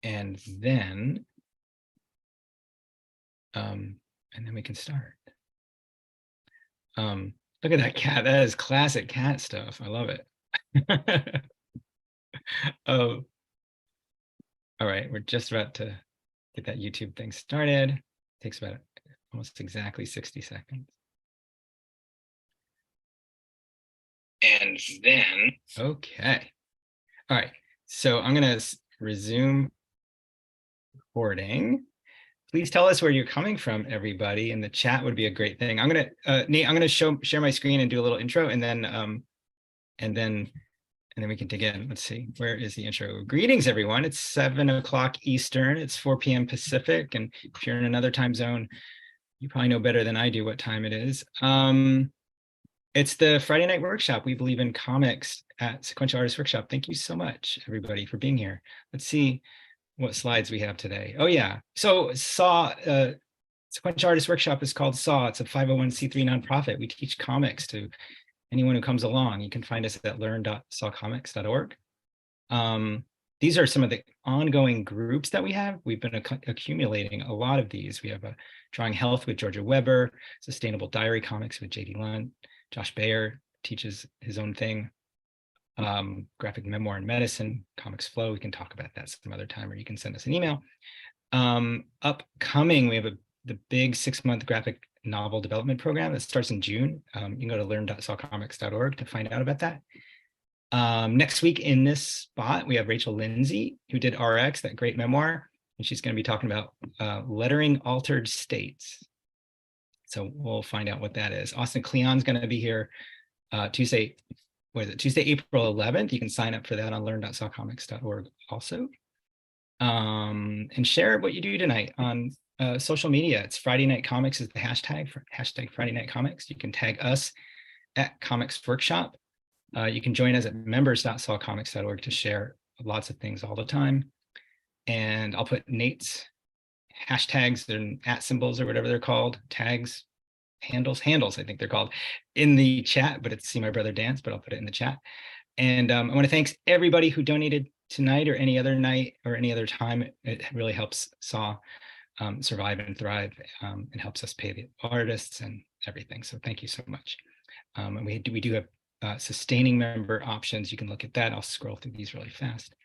and then we can start. Look at that cat. That is classic cat stuff. I love it. Oh, all right. We're just about to get that YouTube thing started. It takes about almost exactly 60 seconds. And then, okay. All right. So I'm going to resume recording. Please tell us where you're coming from, everybody. In the chat would be a great thing. I'm going to, Nate, I'm going to share my screen and do a little intro, and then we can dig in. Let's see, where is the intro? Greetings, everyone. It's 7 o'clock Eastern. It's 4 p.m. Pacific. And if you're in another time zone, you probably know better than I do what time it is. It's the Friday night workshop. We believe in comics at Sequential Artists Workshop. Thank you so much, everybody, for being here. Let's see what slides we have today. Oh, yeah. So Sequential Artists Workshop is called SAW. It's a 501c3 nonprofit. We teach comics to anyone who comes along. You can find us at learn.sawcomics.org. These are some of the ongoing groups that we have. We've been accumulating a lot of these. We have a Drawing Health with Georgia Weber, Sustainable Diary Comics with JD Lunt. Josh Bayer teaches his own thing. Graphic Memoir and Medicine, Comics Flow. We can talk about that some other time, or you can send us an email. Upcoming, we have the big 6-month graphic novel development program that starts in June. You can go to learn.sawcomics.org to find out about that. Next week in this spot, we have Rachel Lindsay, who did RX, that great memoir, and she's going to be talking about lettering altered states. So we'll find out what that is. Austin Kleon's going to be here Tuesday, April 11th. You can sign up for that on learn.sawcomics.org also. And share what you do tonight on social media. It's Friday Night Comics is the hashtag Friday Night Comics. You can tag us at Comics Workshop. You can join us at members.sawcomics.org to share lots of things all the time. And I'll put Nate's hashtags and @ symbols or whatever they're called, tags, handles, I think they're called, in the chat, but it's See My Brother Dance, but I'll put it in the chat. And I want to thank everybody who donated tonight or any other night or any other time. It really helps SAW survive and thrive. It helps us pay the artists and everything. So thank you so much. And we do have sustaining member options. You can look at that. I'll scroll through these really fast.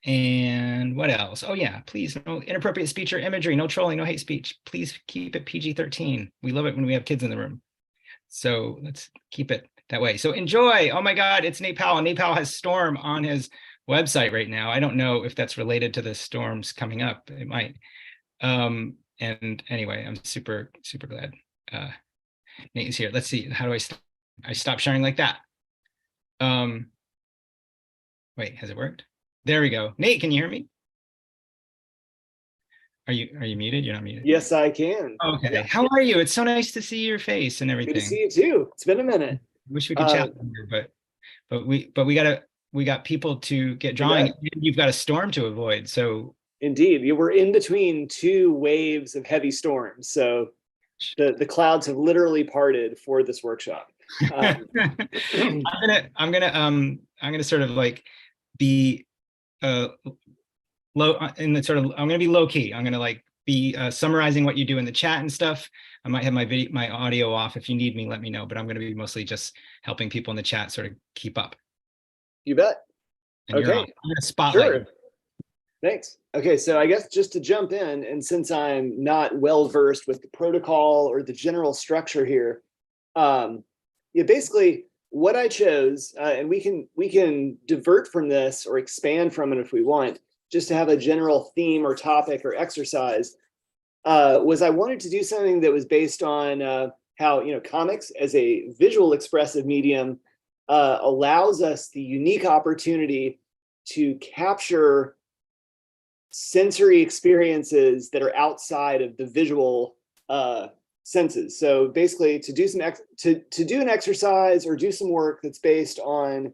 And what else? Oh yeah, please, no inappropriate speech or imagery, no trolling, no hate speech. Please keep it PG-13. We love it when we have kids in the room. So let's keep it that way. So enjoy. Oh my God, it's Nate Powell. Nate Powell has Storm on his website right now. I don't know if that's related to the storms coming up. It might. And anyway, I'm super, super glad Nate is here. Let's see. How do I stop sharing like that? Wait, has it worked? There we go. Nate, can you hear me? Are you muted? You're not muted. Yes, I can. Okay. Yeah. How are you? It's so nice to see your face and everything. Good to see you too. It's been a minute. Wish we could chat longer, but we got people to get drawing. You've got a storm to avoid. So indeed, we're in between 2 waves of heavy storms. So the clouds have literally parted for this workshop. I'm gonna sort of like be low in the sort of, I'm gonna be low key. I'm gonna like be summarizing what you do in the chat and stuff. I might have my audio off. If you need me, let me know, but I'm gonna be mostly just helping people in the chat sort of keep up. You bet. And okay. I'm gonna spotlight. Sure. Thanks. Okay, so I guess just to jump in, and since I'm not well versed with the protocol or the general structure here, basically what I chose, and we can divert from this or expand from it if we want, just to have a general theme or topic or exercise, was I wanted to do something that was based on how comics as a visual expressive medium allows us the unique opportunity to capture sensory experiences that are outside of the visual senses. So basically, to do an exercise or do some work that's based on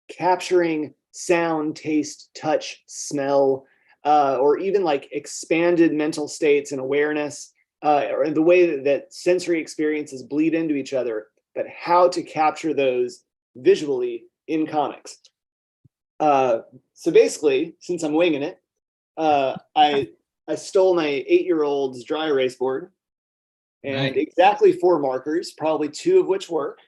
capturing sound, taste, touch, smell, or even like expanded mental states and awareness, or the way that sensory experiences bleed into each other, but how to capture those visually in comics. So basically, since I'm winging it, I stole my 8-year-old's dry erase board and exactly 4 markers, probably 2 of which work.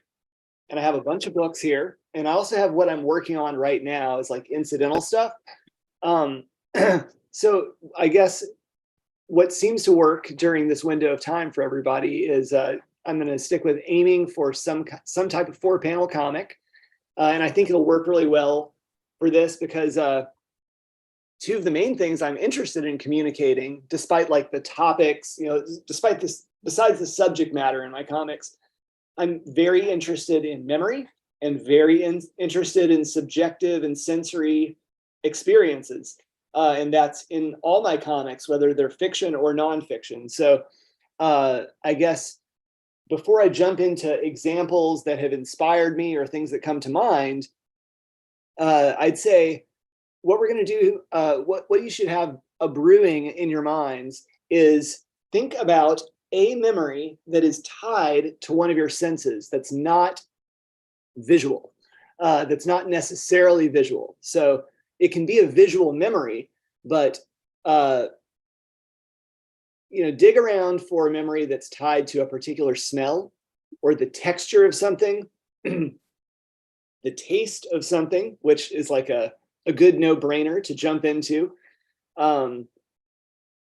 And I have a bunch of books here. And I also have what I'm working on right now is like incidental stuff. So I guess what seems to work during this window of time for everybody is I'm going to stick with aiming for some type of 4-panel comic. And I think it'll work really well for this because 2 of the main things I'm interested in communicating, despite like the topics, despite this, besides the subject matter in my comics, I'm very interested in memory and very interested in subjective and sensory experiences. And that's in all my comics, whether they're fiction or nonfiction. So I guess before I jump into examples that have inspired me or things that come to mind, I'd say what we're going to do, what you should have a brewing in your minds is think about a memory that is tied to one of your senses that's not visual, that's not necessarily visual. So it can be a visual memory, but dig around for a memory that's tied to a particular smell or the texture of something, the taste of something, which is like a good no-brainer to jump into.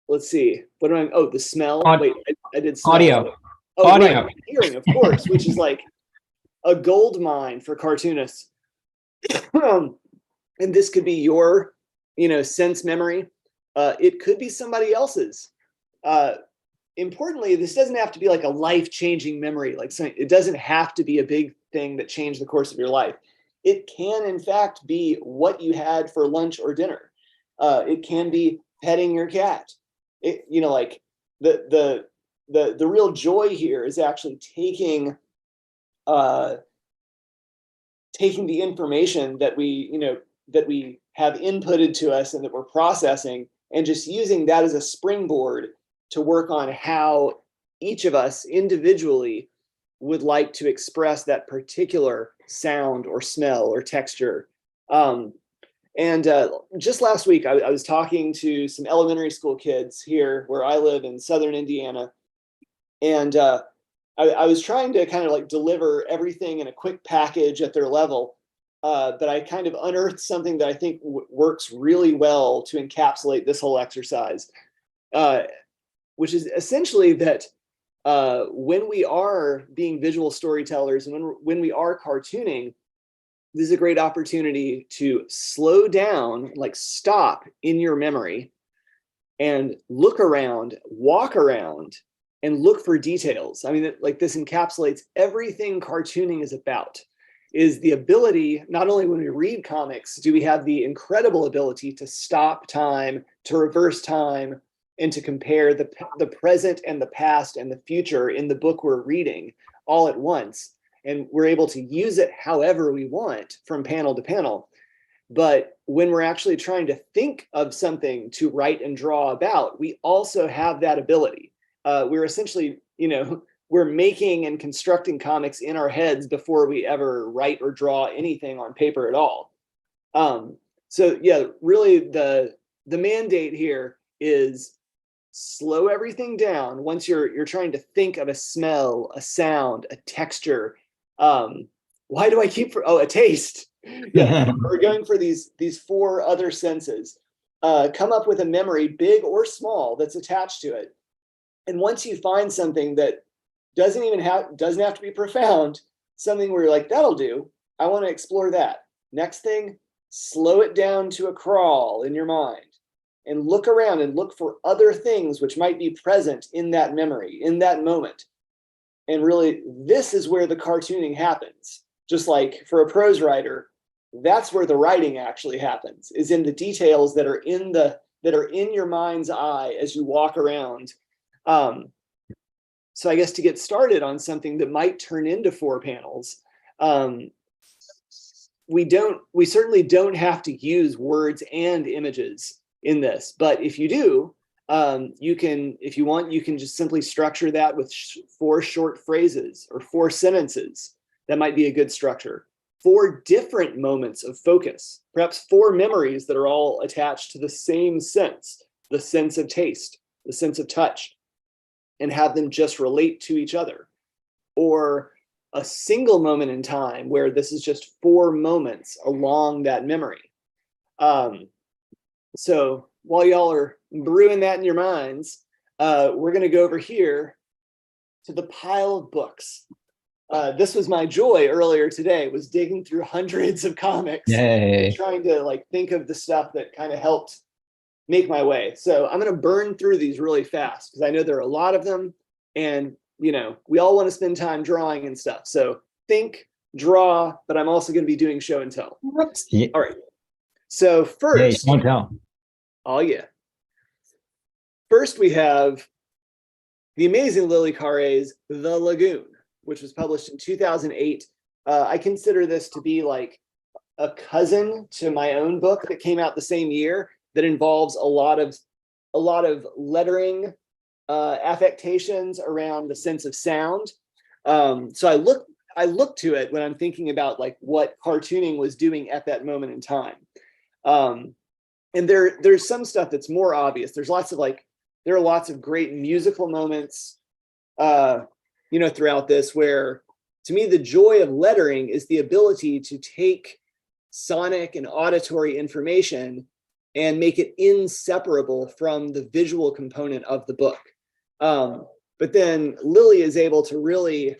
Let's see. What am I? Oh, the smell. Wait, I did smell. Audio. Oh, Audio. Right. Hearing, of course, which is like a gold mine for cartoonists. And this could be your, sense memory. It could be somebody else's. Importantly, this doesn't have to be like a life-changing memory. It doesn't have to be a big thing that changed the course of your life. It can, in fact, be what you had for lunch or dinner. It can be petting your cat. Like the real joy here is actually taking the information that we have inputted to us and that we're processing, and just using that as a springboard to work on how each of us individually would like to express that particular sound or smell or texture. And just last week, I was talking to some elementary school kids here where I live in Southern Indiana. And I was trying to kind of like deliver everything in a quick package at their level. But I kind of unearthed something that I think works really well to encapsulate this whole exercise, which is essentially that when we are being visual storytellers and when we are cartooning, this is a great opportunity to slow down, like stop in your memory and look around, walk around, and look for details. I mean, like this encapsulates everything cartooning is about, is the ability, not only when we read comics, do we have the incredible ability to stop time, to reverse time, and to compare the present and the past and the future in the book we're reading all at once. And we're able to use it however we want from panel to panel. But when we're actually trying to think of something to write and draw about, we also have that ability. We're essentially, we're making and constructing comics in our heads before we ever write or draw anything on paper at all. So yeah, really the mandate here is slow everything down. Once you're trying to think of a smell, a sound, a texture. Why do I keep a taste? Yeah, we're going for these 4 other senses. Come up with a memory, big or small, that's attached to it. And once you find something that doesn't have to be profound, something where you're like, that'll do, I want to explore that. Next thing, slow it down to a crawl in your mind and look around and look for other things which might be present in that memory, in that moment. And really, this is where the cartooning happens. Just like for a prose writer, that's where the writing actually happens, is in the details that are in your mind's eye as you walk around. So I guess to get started on something that might turn into 4 panels, we certainly don't have to use words and images in this. But if you do, you can, if you want, you can just simply structure that with 4 short phrases or 4 sentences. That might be a good structure. 4 different moments of focus, perhaps 4 memories that are all attached to the same sense, the sense of taste, the sense of touch, and have them just relate to each other. Or a single moment in time where this is just 4 moments along that memory. So while y'all are brewing that in your minds, we're going to go over here to the pile of books. This was my joy earlier today, was digging through hundreds of comics. Yay. And trying to like think of the stuff that kind of helped make my way. So I'm going to burn through these really fast because I know there are a lot of them, and you know, we all want to spend time drawing and stuff. So think, draw, but I'm also going to be doing show and tell. Yeah. All right. So first, Show and tell. oh yeah. First, we have the amazing Lily Carre's The Lagoon, which was published in 2008. I consider this to be like a cousin to my own book that came out the same year that involves a lot of lettering affectations around the sense of sound. So I look to it when I'm thinking about like what cartooning was doing at that moment in time. And there's some stuff that's more obvious. There are lots of great musical moments, throughout this, where to me, the joy of lettering is the ability to take sonic and auditory information and make it inseparable from the visual component of the book. But then Lily is able to really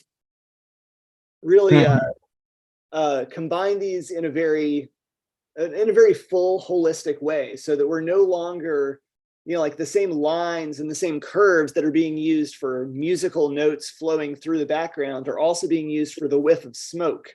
combine these in a very full, holistic way, so that we're no longer, like the same lines and the same curves that are being used for musical notes flowing through the background are also being used for the whiff of smoke.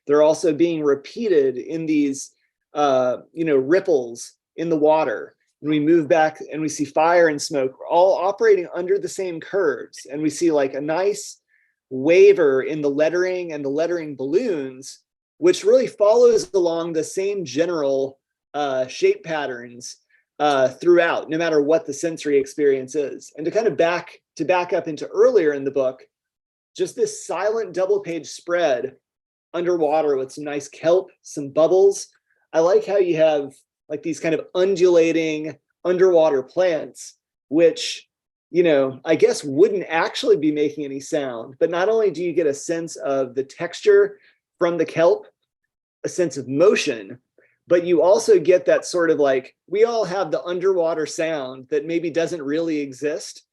They're also being repeated in these, ripples in the water. And we move back and we see fire and smoke. We're all operating under the same curves. And we see like a nice waver in the lettering and the lettering balloons, which really follows along the same general shape patterns throughout, no matter what the sensory experience is. And to kind of back up into earlier in the book, just this silent double page spread underwater with some nice kelp, some bubbles. I like how you have like these kind of undulating underwater plants, which, I guess wouldn't actually be making any sound. But not only do you get a sense of the texture from the kelp, a sense of motion, but you also get that sort of like, we all have the underwater sound that maybe doesn't really exist,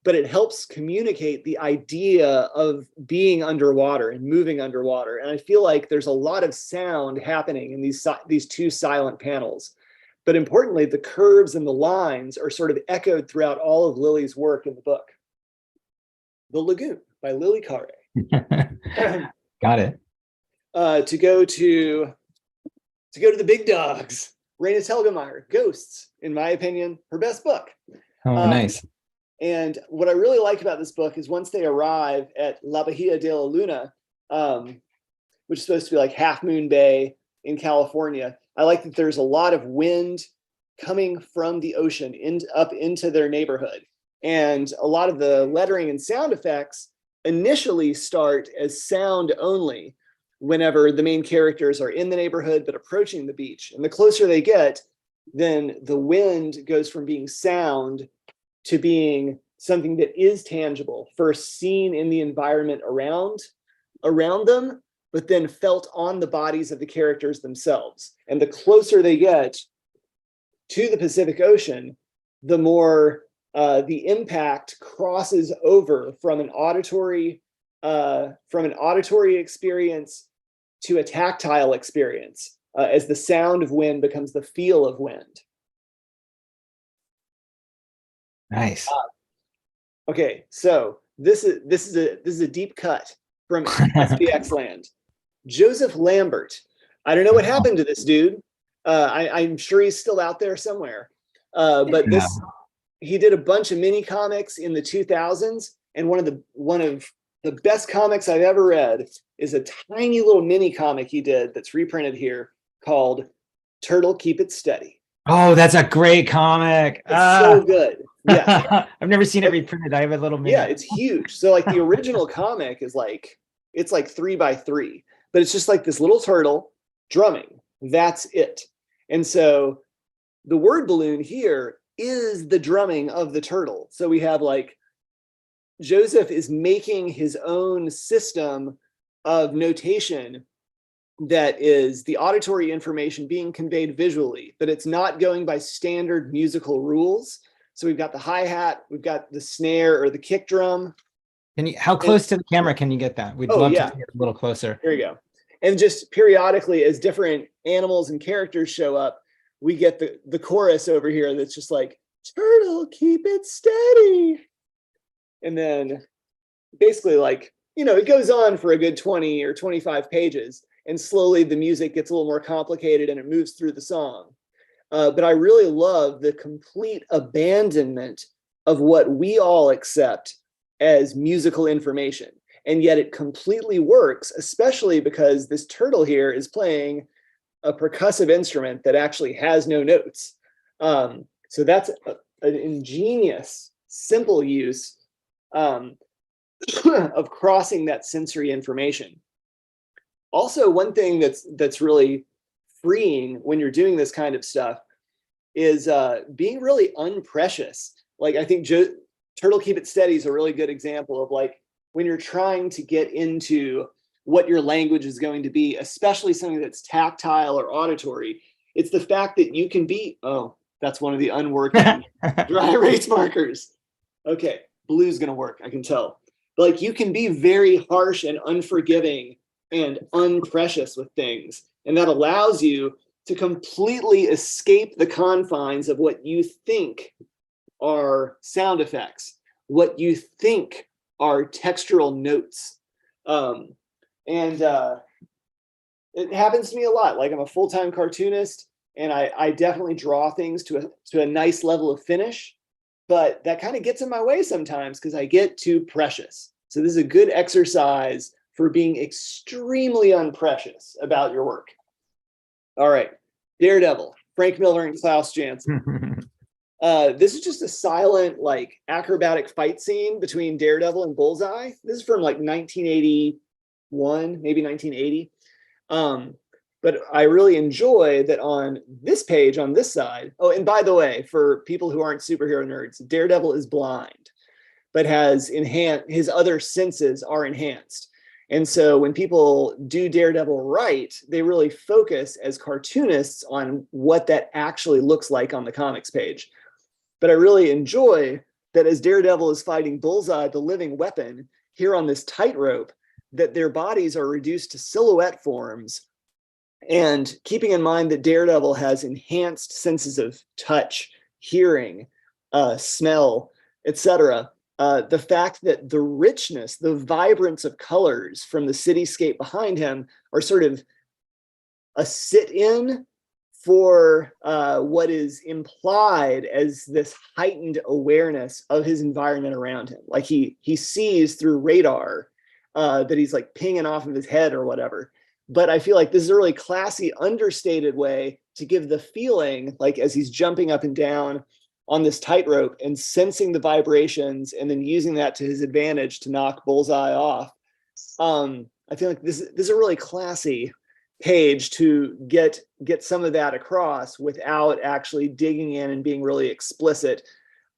but it helps communicate the idea of being underwater and moving underwater. And I feel like there's a lot of sound happening in these 2 silent panels. But importantly, the curves and the lines are sort of echoed throughout all of Lily's work in the book. The Lagoon by Lily Carre. Got it. To go to the big dogs, Raina Telgemeier, Ghosts, in my opinion, her best book. Oh, nice. And what I really like about this book is once they arrive at La Bahia de la Luna, which is supposed to be like Half Moon Bay in California, I like that there's a lot of wind coming from the ocean up into their neighborhood. And a lot of the lettering and sound effects initially start as sound only whenever the main characters are in the neighborhood but approaching the beach. And the closer they get, then the wind goes from being sound to being something that is tangible, first seen in the environment around them, but then felt on the bodies of the characters themselves. And the closer they get to the Pacific Ocean, the more the impact crosses over from an auditory experience to a tactile experience, as the sound of wind becomes the feel of wind. Nice. Okay, so this is a deep cut from SPX land. Joseph Lambert. I don't know what happened to this dude. I'm sure he's still out there somewhere. But he did a bunch of mini comics in the 2000s, and one of the best comics I've ever read is a tiny little mini comic he did that's reprinted here called Turtle Keep It Steady. Oh, that's a great comic. It's so good. Yeah. I've never seen it reprinted. I have a little mini. Yeah, it's huge. So like the original comic is like, it's like 3 by 3. but it's just like this little turtle drumming. That's it. And so the word balloon here is the drumming of the turtle. So we have like Joseph is making his own system of notation that is the auditory information being conveyed visually, but it's not going by standard musical rules. So we've got the hi-hat, we've got the snare or the kick drum. How close to the camera can you get that? We'd love to see it a little closer. There you go. And just periodically, as different animals and characters show up, we get the chorus over here that's just like, turtle, keep it steady. And then basically like, you know, it goes on for a good 20 or 25 pages. And slowly the music gets a little more complicated and it moves through the song. But I really love the complete abandonment of what we all accept as musical information. And yet it completely works, especially because this turtle here is playing a percussive instrument that actually has no notes. So that's an ingenious, simple use of crossing that sensory information. Also, one thing that's really freeing when you're doing this kind of stuff is being really unprecious. Like I think Turtle Keep It Steady is a really good example of like when you're trying to get into what your language is going to be, especially something that's tactile or auditory. It's the fact that you can be, oh, that's one of the unworking dry erase markers. Okay, blue's gonna work, I can tell. But like you can be very harsh and unforgiving and unprecious with things. And that allows you to completely escape the confines of what you think are sound effects, what you think are textural notes. It happens to me a lot. Like I'm a full-time cartoonist and I definitely draw things to a nice level of finish, but that kind of gets in my way sometimes because I get too precious. So this is a good exercise for being extremely unprecious about your work. All right, Daredevil, Frank Miller and Klaus Janson. This is just a silent, like acrobatic fight scene between Daredevil and Bullseye. This is from like 1981, maybe 1980. But I really enjoy that on this page, on this side. Oh, and by the way, for people who aren't superhero nerds, Daredevil is blind, but has his other senses are enhanced. And so when people do Daredevil right, they really focus as cartoonists on what that actually looks like on the comics page. But I really enjoy that as Daredevil is fighting Bullseye, the living weapon, here on this tightrope, that their bodies are reduced to silhouette forms. And keeping in mind that Daredevil has enhanced senses of touch, hearing, smell, etc., the fact that the richness, the vibrance of colors from the cityscape behind him are sort of a sit-in for what is implied as this heightened awareness of his environment around him. Like he sees through radar that he's like pinging off of his head or whatever. But I feel like this is a really classy, understated way to give the feeling, like as he's jumping up and down on this tightrope and sensing the vibrations and then using that to his advantage to knock Bullseye off. I feel like this is a really classy page to get some of that across without actually digging in and being really explicit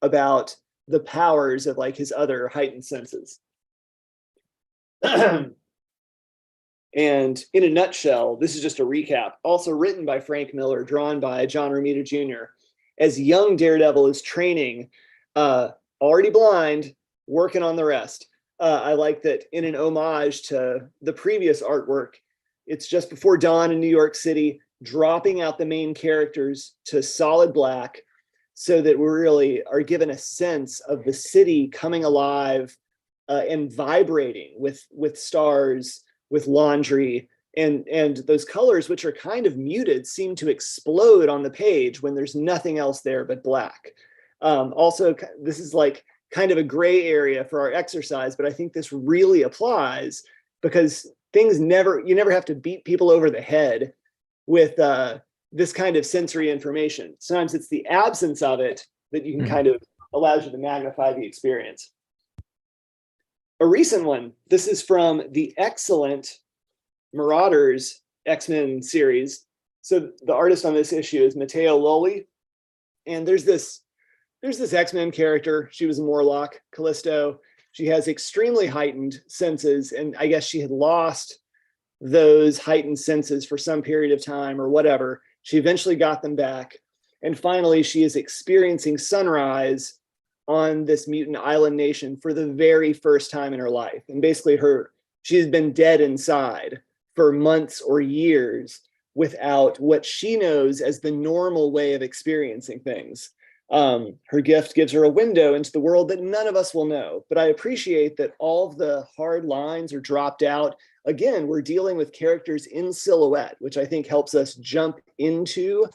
about the powers of like his other heightened senses. And in a nutshell, this is just a recap, also written by Frank Miller, drawn by John Romita Jr. As young Daredevil is training, already blind, working on the rest. I like that in an homage to the previous artwork, it's just before dawn in New York City, dropping out the main characters to solid black so that we really are given a sense of the city coming alive and vibrating with stars, with laundry, and those colors, which are kind of muted, seem to explode on the page when there's nothing else there but black. Also, this is like kind of a gray area for our exercise, but I think this really applies because you never have to beat people over the head with this kind of sensory information. Sometimes it's the absence of it that you can kind of allows you to magnify the experience. A recent one, this is from the excellent Marauders X-Men series. So the artist on this issue is Matteo Lolli. And there's this X-Men character. She was a Morlock, Callisto. She has extremely heightened senses, and I guess she had lost those heightened senses for some period of time or whatever. She eventually got them back. And finally, she is experiencing sunrise on this mutant island nation for the very first time in her life. And basically she has been dead inside for months or years without what she knows as the normal way of experiencing things. Her gift gives her a window into the world that none of us will know. But I appreciate that all of the hard lines are dropped out. Again, we're dealing with characters in silhouette, which I think helps us jump into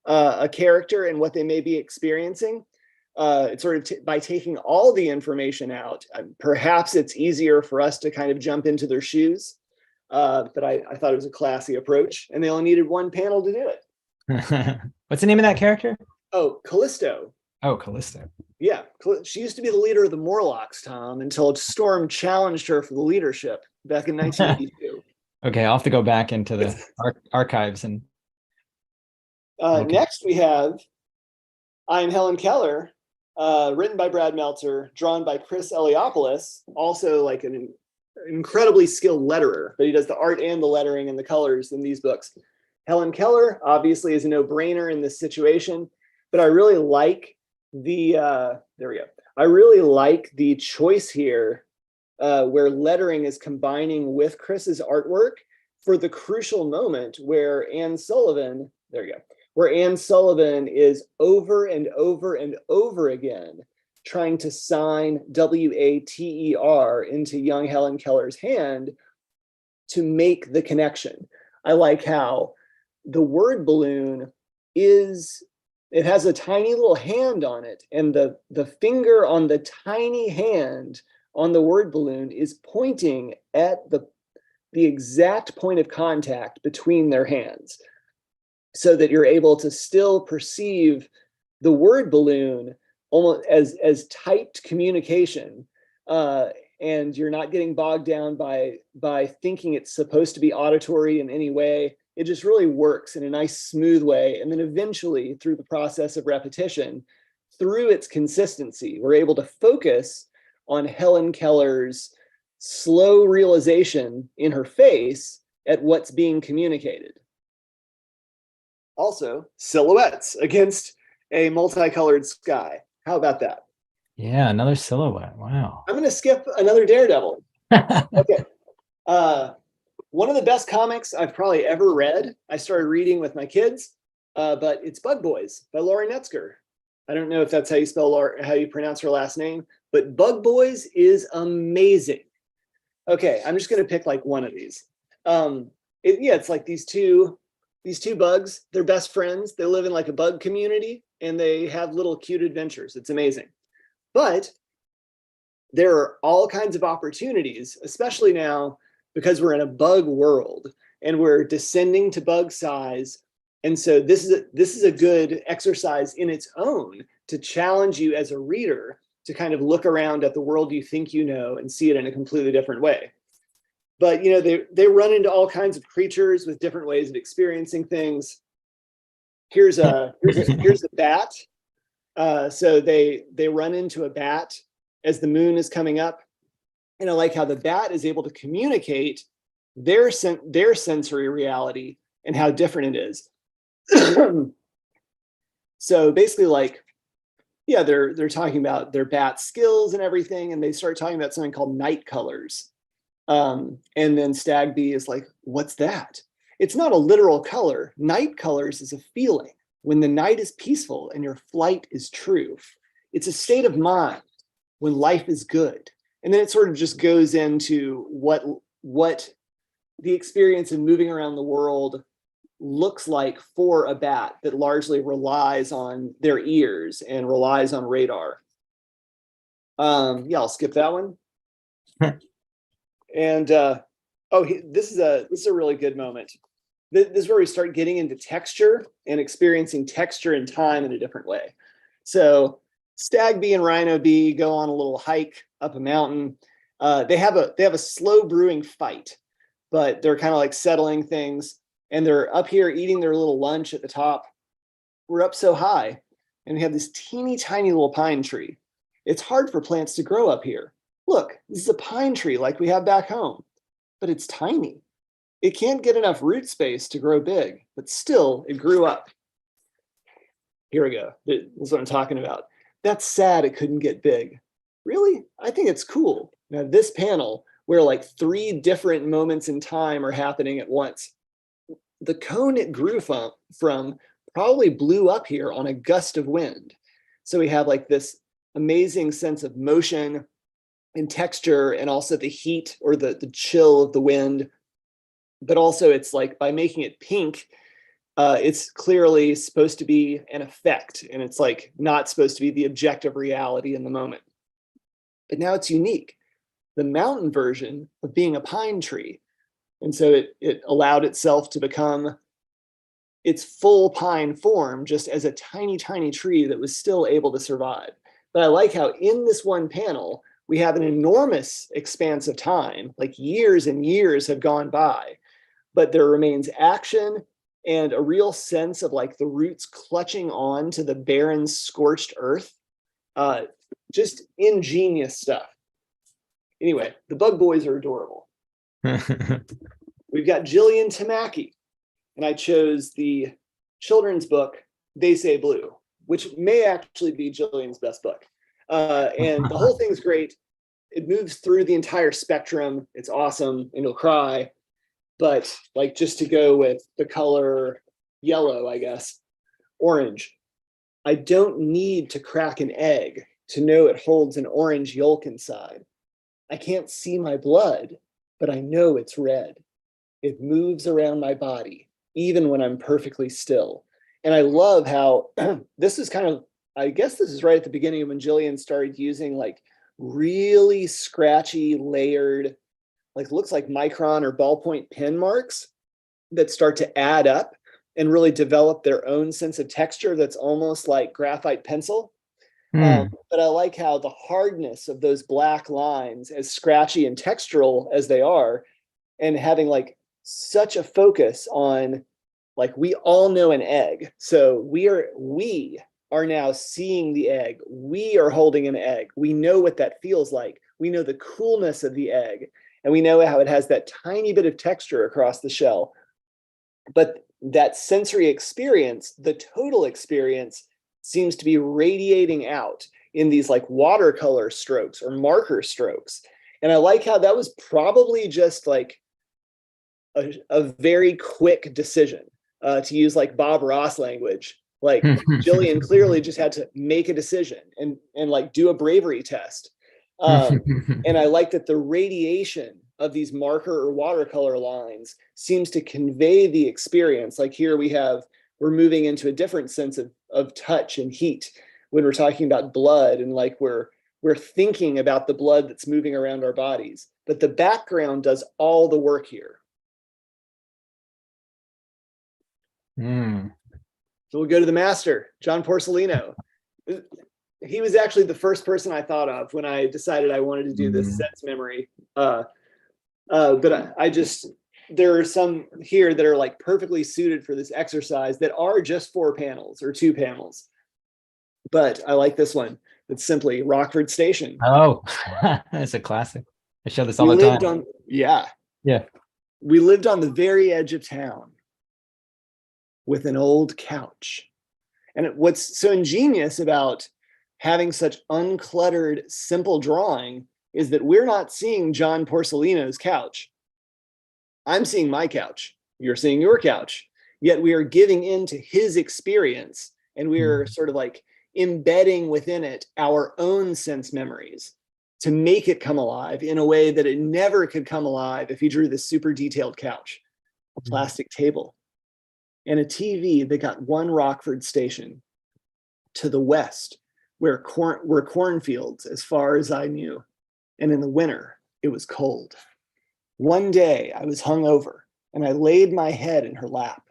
a character and what they may be experiencing. It's sort of by taking all the information out, perhaps it's easier for us to kind of jump into their shoes. But I thought it was a classy approach, and they only needed one panel to do it. What's the name of that character? Oh, Callisto. Oh, Callisto. Yeah, she used to be the leader of the Morlocks, Tom, until Storm challenged her for the leadership back in 1982. Okay, I'll have to go back into the archives and. Next, we have I Am Helen Keller, written by Brad Meltzer, drawn by Chris Eliopoulos, also like an incredibly skilled letterer, but he does the art and the lettering and the colors in these books. Helen Keller obviously is a no-brainer in this situation, but I really like I really like the choice here where lettering is combining with Chris's artwork for the crucial moment where Anne Sullivan is over and over and over again trying to sign WATER into young Helen Keller's hand to make the connection. I like how the word balloon it has a tiny little hand on it, and the finger on the tiny hand on the word balloon is pointing at the exact point of contact between their hands, so that you're able to still perceive the word balloon almost as typed communication, and you're not getting bogged down by thinking it's supposed to be auditory in any way. It just really works in a nice, smooth way. And then eventually, through the process of repetition, through its consistency, we're able to focus on Helen Keller's slow realization in her face at what's being communicated. Also, silhouettes against a multicolored sky. How about that? Yeah, another silhouette. Wow. I'm going to skip another Daredevil. Okay. One of the best comics I've probably ever read. I started reading with my kids, but it's Bug Boys by Laurie Metzger. I don't know if that's how you pronounce her last name, but Bug Boys is amazing. Okay, I'm just going to pick like one of these. It's like these two bugs. They're best friends. They live in like a bug community, and they have little cute adventures. It's amazing. But there are all kinds of opportunities, especially now because we're in a bug world and we're descending to bug size. And so this is a good exercise in its own to challenge you as a reader to kind of look around at the world you think you know and see it in a completely different way. But they run into all kinds of creatures with different ways of experiencing things. Here's a bat. So they run into a bat as the moon is coming up. And I like how the bat is able to communicate their sensory reality and how different it is. So basically, they're talking about their bat skills and everything, and they start talking about something called night colors. And then Stag Bee is like, what's that? It's not a literal color. Night colors is a feeling when the night is peaceful and your flight is true. It's a state of mind when life is good. And then it sort of just goes into what the experience of moving around the world looks like for a bat that largely relies on their ears and relies on radar. I'll skip that one. And this is a really good moment. This is where we start getting into texture and experiencing texture and time in a different way. So Stag Bee and Rhino Bee go on a little hike up a mountain. They have a slow brewing fight. but they're kind of like settling things, and they're up here eating their little lunch at the top. We're up so high, and we have this teeny tiny little pine tree. It's hard for plants to grow up here. Look, this is a pine tree like we have back home, but it's tiny. It can't get enough root space to grow big, but still it grew up. Here we go. This is what I'm talking about. That's sad it couldn't get big. Really? I think it's cool. Now this panel, where like 3 different moments in time are happening at once, the cone it grew from probably blew up here on a gust of wind. So we have like this amazing sense of motion and texture, and also the heat or the chill of the wind. But also it's like, by making it pink, it's clearly supposed to be an effect, and it's like not supposed to be the objective reality in the moment. But now it's unique, the mountain version of being a pine tree. And so it allowed itself to become its full pine form, just as a tiny, tiny tree that was still able to survive. But I like how in this one panel, we have an enormous expanse of time, like years and years have gone by, but there remains action and a real sense of like the roots clutching on to the barren, scorched earth. Just ingenious stuff. Anyway, the bug boys are adorable. We've got Jillian Tamaki, and I chose the children's book, They Say Blue, which may actually be Jillian's best book. And the whole thing's great. It moves through the entire spectrum. It's awesome, and you'll cry. But like, just to go with the color yellow, I guess, orange, I don't need to crack an egg to know it holds an orange yolk inside. I can't see my blood, but I know it's red. It moves around my body, even when I'm perfectly still. And I love how this is kind of, I guess this is right at the beginning of when Jillian started using like really scratchy, layered, like looks like micron or ballpoint pen marks that start to add up and really develop their own sense of texture that's almost like graphite pencil. But I like how the hardness of those black lines, as scratchy and textural as they are, and having like such a focus on, like, we all know an egg. So we are now seeing the egg. We are holding an egg. We know what that feels like. We know the coolness of the egg, and we know how it has that tiny bit of texture across the shell. But that sensory experience, the total experience, seems to be radiating out in these like watercolor strokes or marker strokes. And I like how that was probably just like a very quick decision, to use like Bob Ross language. Like Jillian clearly just had to make a decision and like do a bravery test. And I like that the radiation of these marker or watercolor lines seems to convey the experience. Like here we're moving into a different sense of touch and heat when we're talking about blood, and like we're thinking about the blood that's moving around our bodies. But the background does all the work here. So we'll go to the master, John Porcellino. He was actually the first person I thought of when I decided I wanted to do this sense memory. But there are some here that are like perfectly suited for this exercise that are just 4 panels or 2 panels. But I like this one. It's simply Rockford Station. Oh, that's a classic. I show this all the time. Yeah. We lived on the very edge of town with an old couch. And what's so ingenious about having such uncluttered, simple drawing is that we're not seeing John Porcellino's couch. I'm seeing my couch. You're seeing your couch. Yet we are giving into his experience, and we are sort of like embedding within it our own sense memories to make it come alive in a way that it never could come alive if he drew this super detailed couch, a plastic table, and a TV that got one Rockford Station to the west, where cornfields as far as I knew. And in the winter, it was cold. One day I was hungover, and I laid my head in her lap,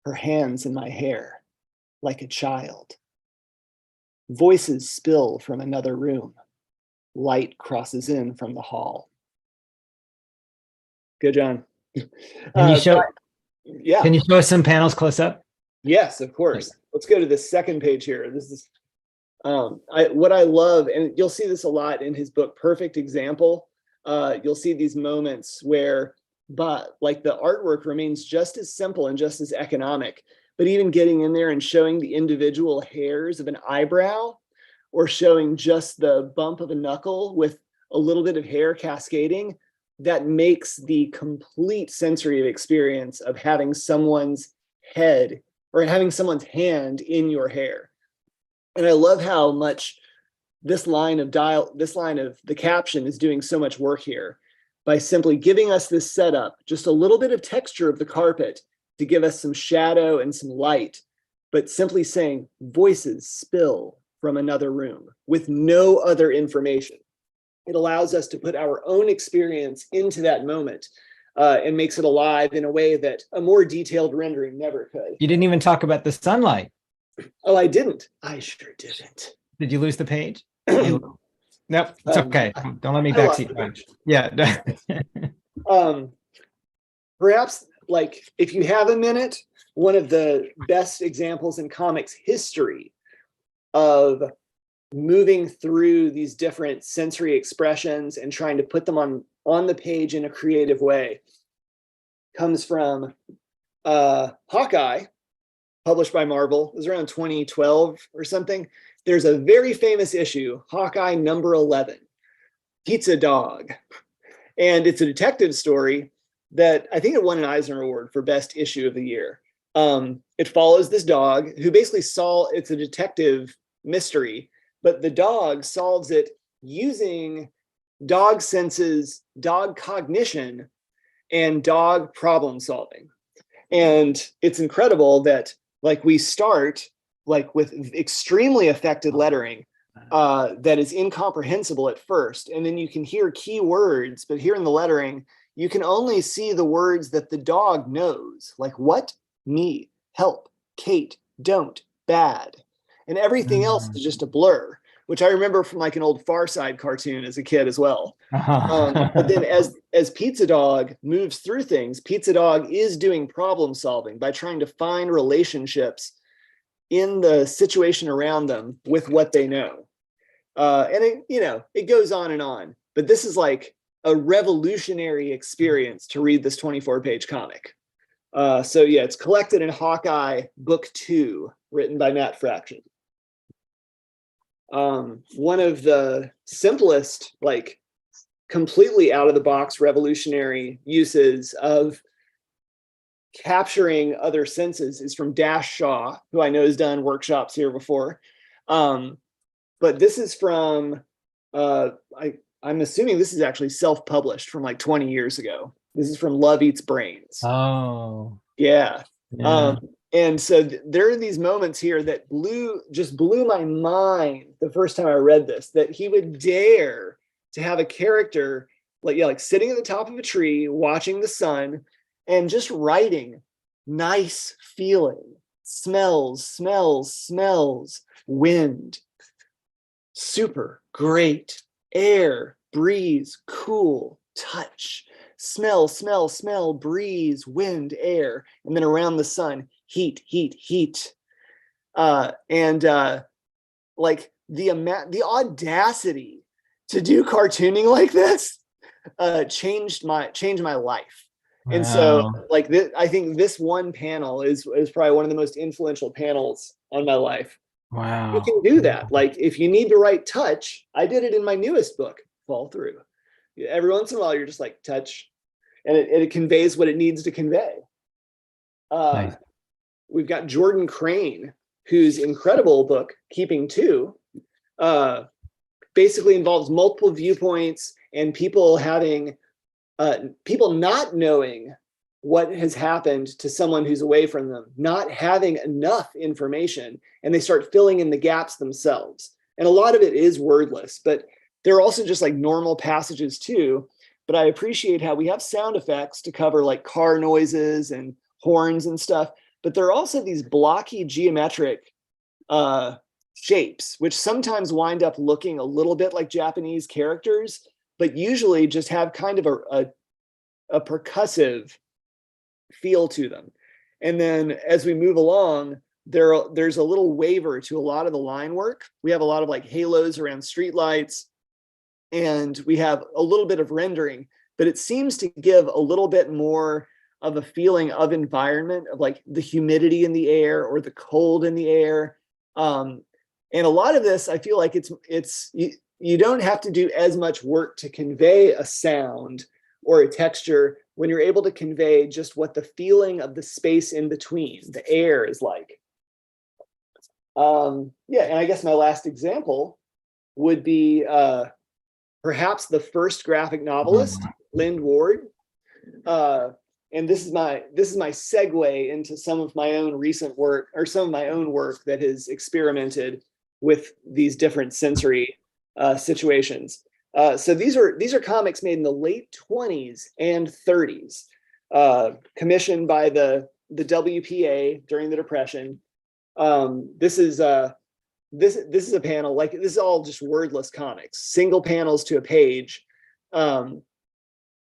her hands in my hair, like a child. Voices spill from another room. Light crosses in from the hall. Good, John. Can you show but, yeah. Can you show us some panels close up? Yes, of course. Let's go to the second page here. This is what I love, and you'll see this a lot in his book, Perfect Example. You'll see these moments where, but like the artwork remains just as simple and just as economic, but even getting in there and showing the individual hairs of an eyebrow, or showing just the bump of a knuckle with a little bit of hair cascading, that makes the complete sensory experience of having someone's head or having someone's hand in your hair. And I love how much this line of the caption is doing so much work here by simply giving us this setup, just a little bit of texture of the carpet to give us some shadow and some light, but simply saying voices spill from another room with no other information. It allows us to put our own experience into that moment and makes it alive in a way that a more detailed rendering never could. You didn't even talk about the sunlight. Oh, I didn't. I sure didn't. Did you lose the page? Nope, it's okay. Don't let me backseat punch. Yeah. Perhaps, like, if you have a minute, one of the best examples in comics history of moving through these different sensory expressions and trying to put them on the page in a creative way comes from Hawkeye, published by Marvel. It was around 2012 or something. There's a very famous issue, Hawkeye number 11, Pizza Dog. And it's a detective story that I think it won an Eisner Award for best issue of the year. It follows this dog who basically it's a detective mystery, but the dog solves it using dog senses, dog cognition, and dog problem solving. And it's incredible that, like, we start like with extremely affected lettering that is incomprehensible at first, and then you can hear key words, but here in the lettering you can only see the words that the dog knows, like what, me, help, Kate, don't, bad, and everything else is just a blur, which I remember from like an old Far Side cartoon as a kid as well. But then as Pizza Dog moves through things, Pizza Dog is doing problem solving by trying to find relationships in the situation around them with what they know. And it goes on and on, but this is like a revolutionary experience to read this 24-page comic. So yeah, it's collected in Hawkeye Book 2, written by Matt Fraction. One of the simplest, like completely out of the box revolutionary uses of capturing other senses is from Dash Shaw, who I know has done workshops here before. But this is from, I'm assuming this is actually self-published from like 20 years ago. This is from Love Eats Brains. Oh. Yeah. Yeah. And so there are these moments here that just blew my mind the first time I read this, that he would dare to have a character like sitting at the top of a tree, watching the sun, and just writing nice feeling, smells, wind, super, great, air, breeze, cool, touch, smell, breeze, wind, air, and then around the sun, heat. Like the audacity to do cartooning like this changed my life. Wow. And so like this, I think this one panel is probably one of the most influential panels on my life. Wow. You can do that. Like if you need to write touch, I did it in my newest book, Fall Through. Every once in a while, you're just like touch, and it conveys what it needs to convey. Nice. We've got Jordan Crane, whose incredible book, Keeping Two, basically involves multiple viewpoints and people not knowing what has happened to someone who's away from them, not having enough information, and they start filling in the gaps themselves. And a lot of it is wordless, but there are also just like normal passages too. But I appreciate how we have sound effects to cover like car noises and horns and stuff, but there are also these blocky geometric shapes, which sometimes wind up looking a little bit like Japanese characters, but usually just have kind of a percussive feel to them. And then as we move along, there's a little waiver to a lot of the line work. We have a lot of like halos around streetlights, and we have a little bit of rendering, but it seems to give a little bit more of a feeling of environment, of like the humidity in the air or the cold in the air. And a lot of this, I feel like you don't have to do as much work to convey a sound or a texture when you're able to convey just what the feeling of the space in between, the air, is like. Yeah, and I guess my last example would be perhaps the first graphic novelist, Lynn Ward. And this is my segue into some of my own recent work, or some of my own work that has experimented with these different sensory situations. So these are comics made in the late 20s and 30s, commissioned by the WPA during the Depression. This is a panel, like, this is all just wordless comics, single panels to a page.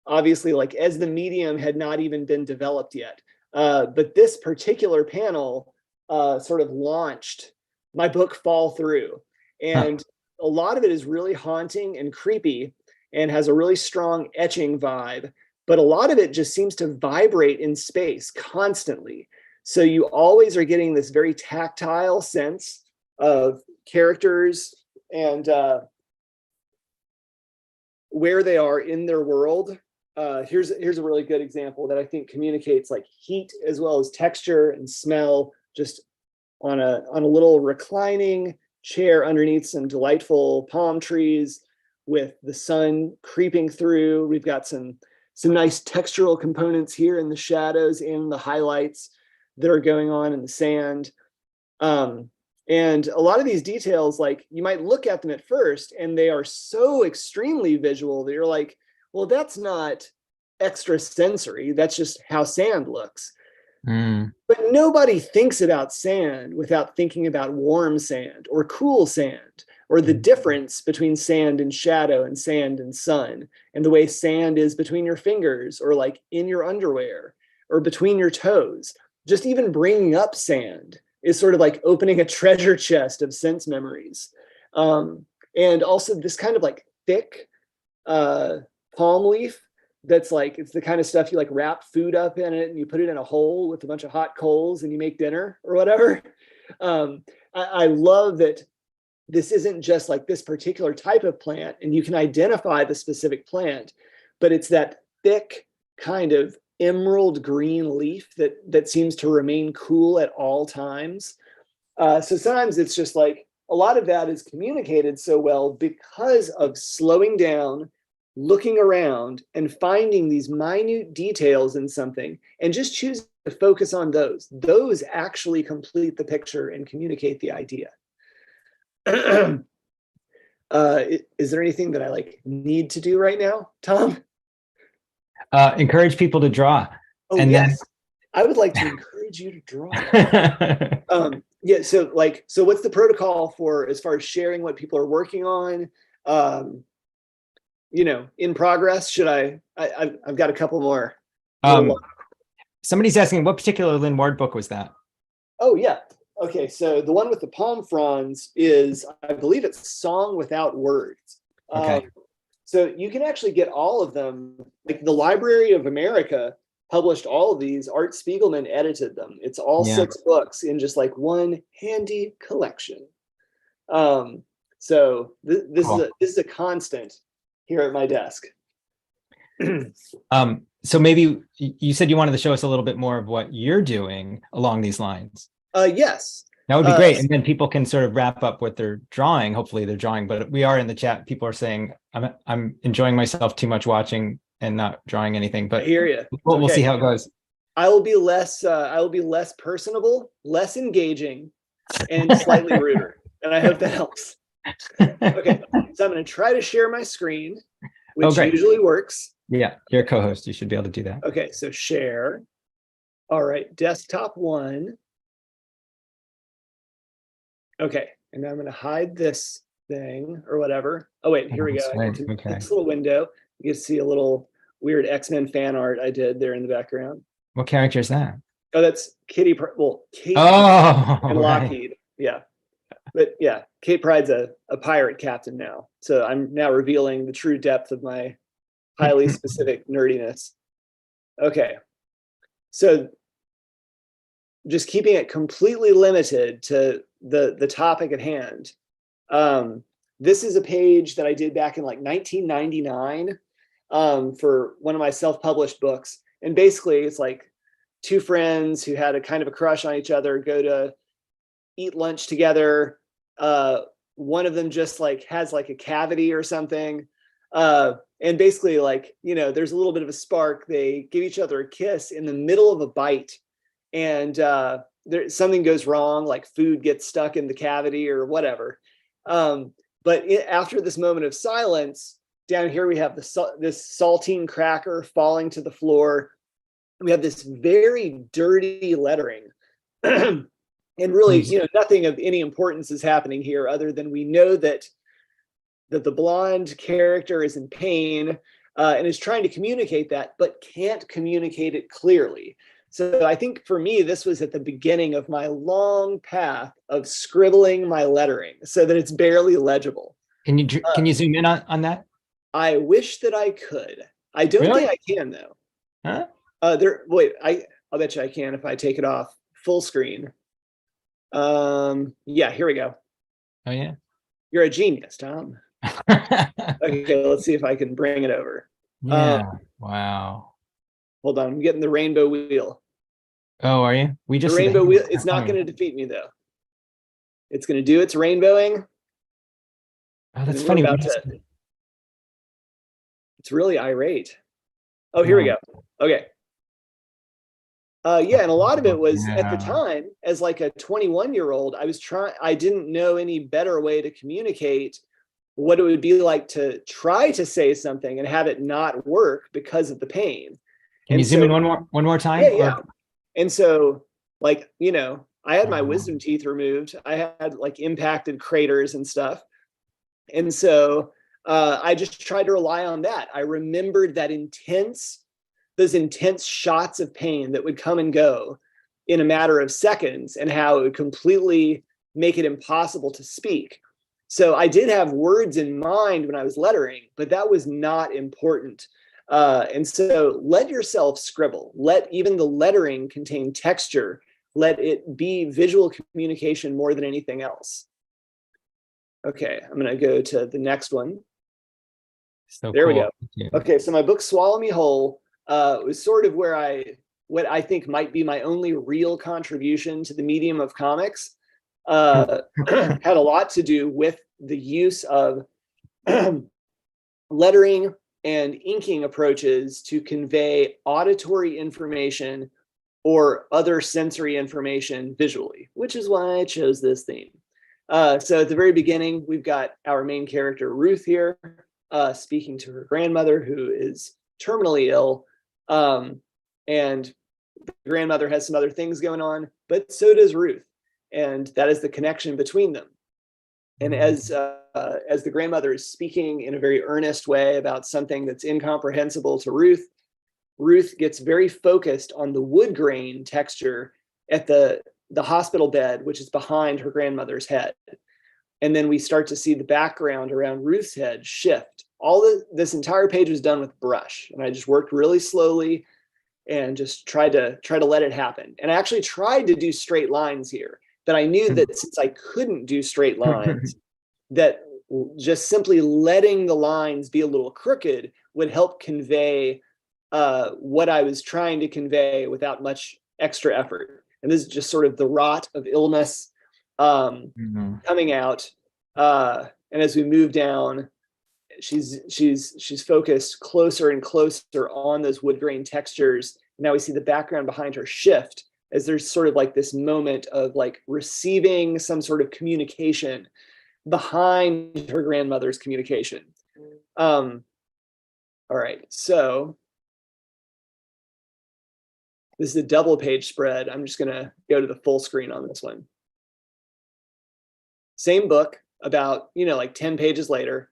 Obviously, like, as the medium had not even been developed yet. But this particular panel sort of launched my book Fall Through. And a lot of it is really haunting and creepy and has a really strong etching vibe. But a lot of it just seems to vibrate in space constantly. So you always are getting this very tactile sense of characters and where they are in their world. Here's a really good example that I think communicates like heat as well as texture and smell, just on a little reclining chair underneath some delightful palm trees with the sun creeping through. We've got some nice textural components here in the shadows and the highlights that are going on in the sand. And a lot of these details, like, you might look at them at first and they are so extremely visual that you're like, well, that's not extrasensory. That's just how sand looks. But nobody thinks about sand without thinking about warm sand or cool sand, or the difference between sand and shadow and sand and sun, and the way sand is between your fingers or like in your underwear or between your toes. Just even bringing up sand is sort of like opening a treasure chest of sense memories. And also this kind of like thick palm leaf that's like, it's the kind of stuff you like wrap food up in it and you put it in a hole with a bunch of hot coals and you make dinner or whatever. I love that this isn't just like this particular type of plant and you can identify the specific plant, but it's that thick kind of emerald green leaf that seems to remain cool at all times. So sometimes it's just like a lot of that is communicated so well because of slowing down, looking around and finding these minute details in something and just choosing to focus on those. Those actually complete the picture and communicate the idea. Is there anything that I like need to do right now, Tom? Encourage people to draw. Oh, and yes. I would like to encourage you to draw. Yeah, so what's the protocol for as far as sharing what people are working on? In progress, should I've got a couple more. Somebody's asking, what particular Lynn Ward book was that? Oh, yeah. Okay, so the one with the palm fronds is, I believe it's Song Without Words. Okay. So you can actually get all of them. Like the Library of America published all of these. Art Spiegelman edited them. It's all 6 books in just like one handy collection. So this is a constant here at my desk. So maybe you said you wanted to show us a little bit more of what you're doing along these lines. Yes. That would be great. And then people can sort of wrap up what they're drawing. Hopefully they're drawing, but we are in the chat. People are saying, I'm enjoying myself too much watching and not drawing anything, but I hear you. We'll see how it goes. I will be less personable, less engaging, and slightly ruder. And I hope that helps. Okay, so I'm going to try to share my screen, which usually works. Yeah, you're a co-host. You should be able to do that. Okay, so share. All right, desktop 1. Okay, and now I'm going to hide this thing or whatever. Oh, wait, here we go. Okay. This little window. You get to see a little weird X-Men fan art I did there in the background. What character is that? Oh, that's Kitty. Well, Kate Oh, and right. Lockheed. Yeah. But yeah, Kate Pryde's a pirate captain now. So I'm now revealing the true depth of my highly specific nerdiness. Okay. So just keeping it completely limited to the topic at hand. This is a page that I did back in like 1999 for one of my self-published books. And basically it's like two friends who had a kind of a crush on each other go to eat lunch together. One of them just like has like a cavity or something. And basically like, you know, there's a little bit of a spark. They give each other a kiss in the middle of a bite. And something goes wrong, like food gets stuck in the cavity or whatever. But after this moment of silence, down here we have this saltine cracker falling to the floor. We have this very dirty lettering. And really, you know, nothing of any importance is happening here other than we know that the blonde character is in pain and is trying to communicate that, but can't communicate it clearly. So I think for me, this was at the beginning of my long path of scribbling my lettering so that it's barely legible. Can you zoom in on that? I wish that I could. I don't Really? think I can though. Huh? Wait, I'll bet you I can if I take it off full screen. Yeah, here we go. Oh yeah. You're a genius, Tom. Okay, let's see if I can bring it over. Yeah. Wow. Hold on, I'm getting the rainbow wheel. Oh, are you? We The just see rainbow hand. wheel, it's not going to defeat me though. It's going to do its rainbowing. Oh, that's We're funny. about to- It's really irate. Oh, here we go. Okay. Yeah, and a lot of it was at the time, as like a 21-year-old, I didn't know any better way to communicate what it would be like to try to say something and have it not work because of the pain. Can you zoom in one more time? Yeah. And so, like, you know, I had my wisdom teeth removed. I had like impacted craters and stuff. And so I just tried to rely on that. I remembered those intense shots of pain that would come and go in a matter of seconds and how it would completely make it impossible to speak. So I did have words in mind when I was lettering, but that was not important. And so let yourself scribble. Let even the lettering contain texture. Let it be visual communication more than anything else. Okay, I'm going to go to the next one. There we go. Okay, so my book, Swallow Me Whole, was sort of what I think might be my only real contribution to the medium of comics. Had a lot to do with the use of lettering and inking approaches to convey auditory information or other sensory information visually, which is why I chose this theme. So at the very beginning, we've got our main character, Ruth, here, speaking to her grandmother, who is terminally ill. And the grandmother has some other things going on, but so does Ruth. And that is the connection between them. And as the grandmother is speaking in a very earnest way about something that's incomprehensible to Ruth, Ruth gets very focused on the wood grain texture at the hospital bed, which is behind her grandmother's head. And then we start to see the background around Ruth's head shift. This entire page was done with brush, and I just worked really slowly and just tried to let it happen. And I actually tried to do straight lines here, but I knew that since I couldn't do straight lines, that just simply letting the lines be a little crooked would help convey what I was trying to convey without much extra effort. And this is just sort of the rot of illness coming out. And as we move down, she's focused closer and closer on those wood grain textures. Now we see the background behind her shift as there's sort of like this moment of like receiving some sort of communication behind her grandmother's communication. All right, so this is a double page spread. I'm just gonna go to the full screen on this one. Same book, about, like 10 pages later,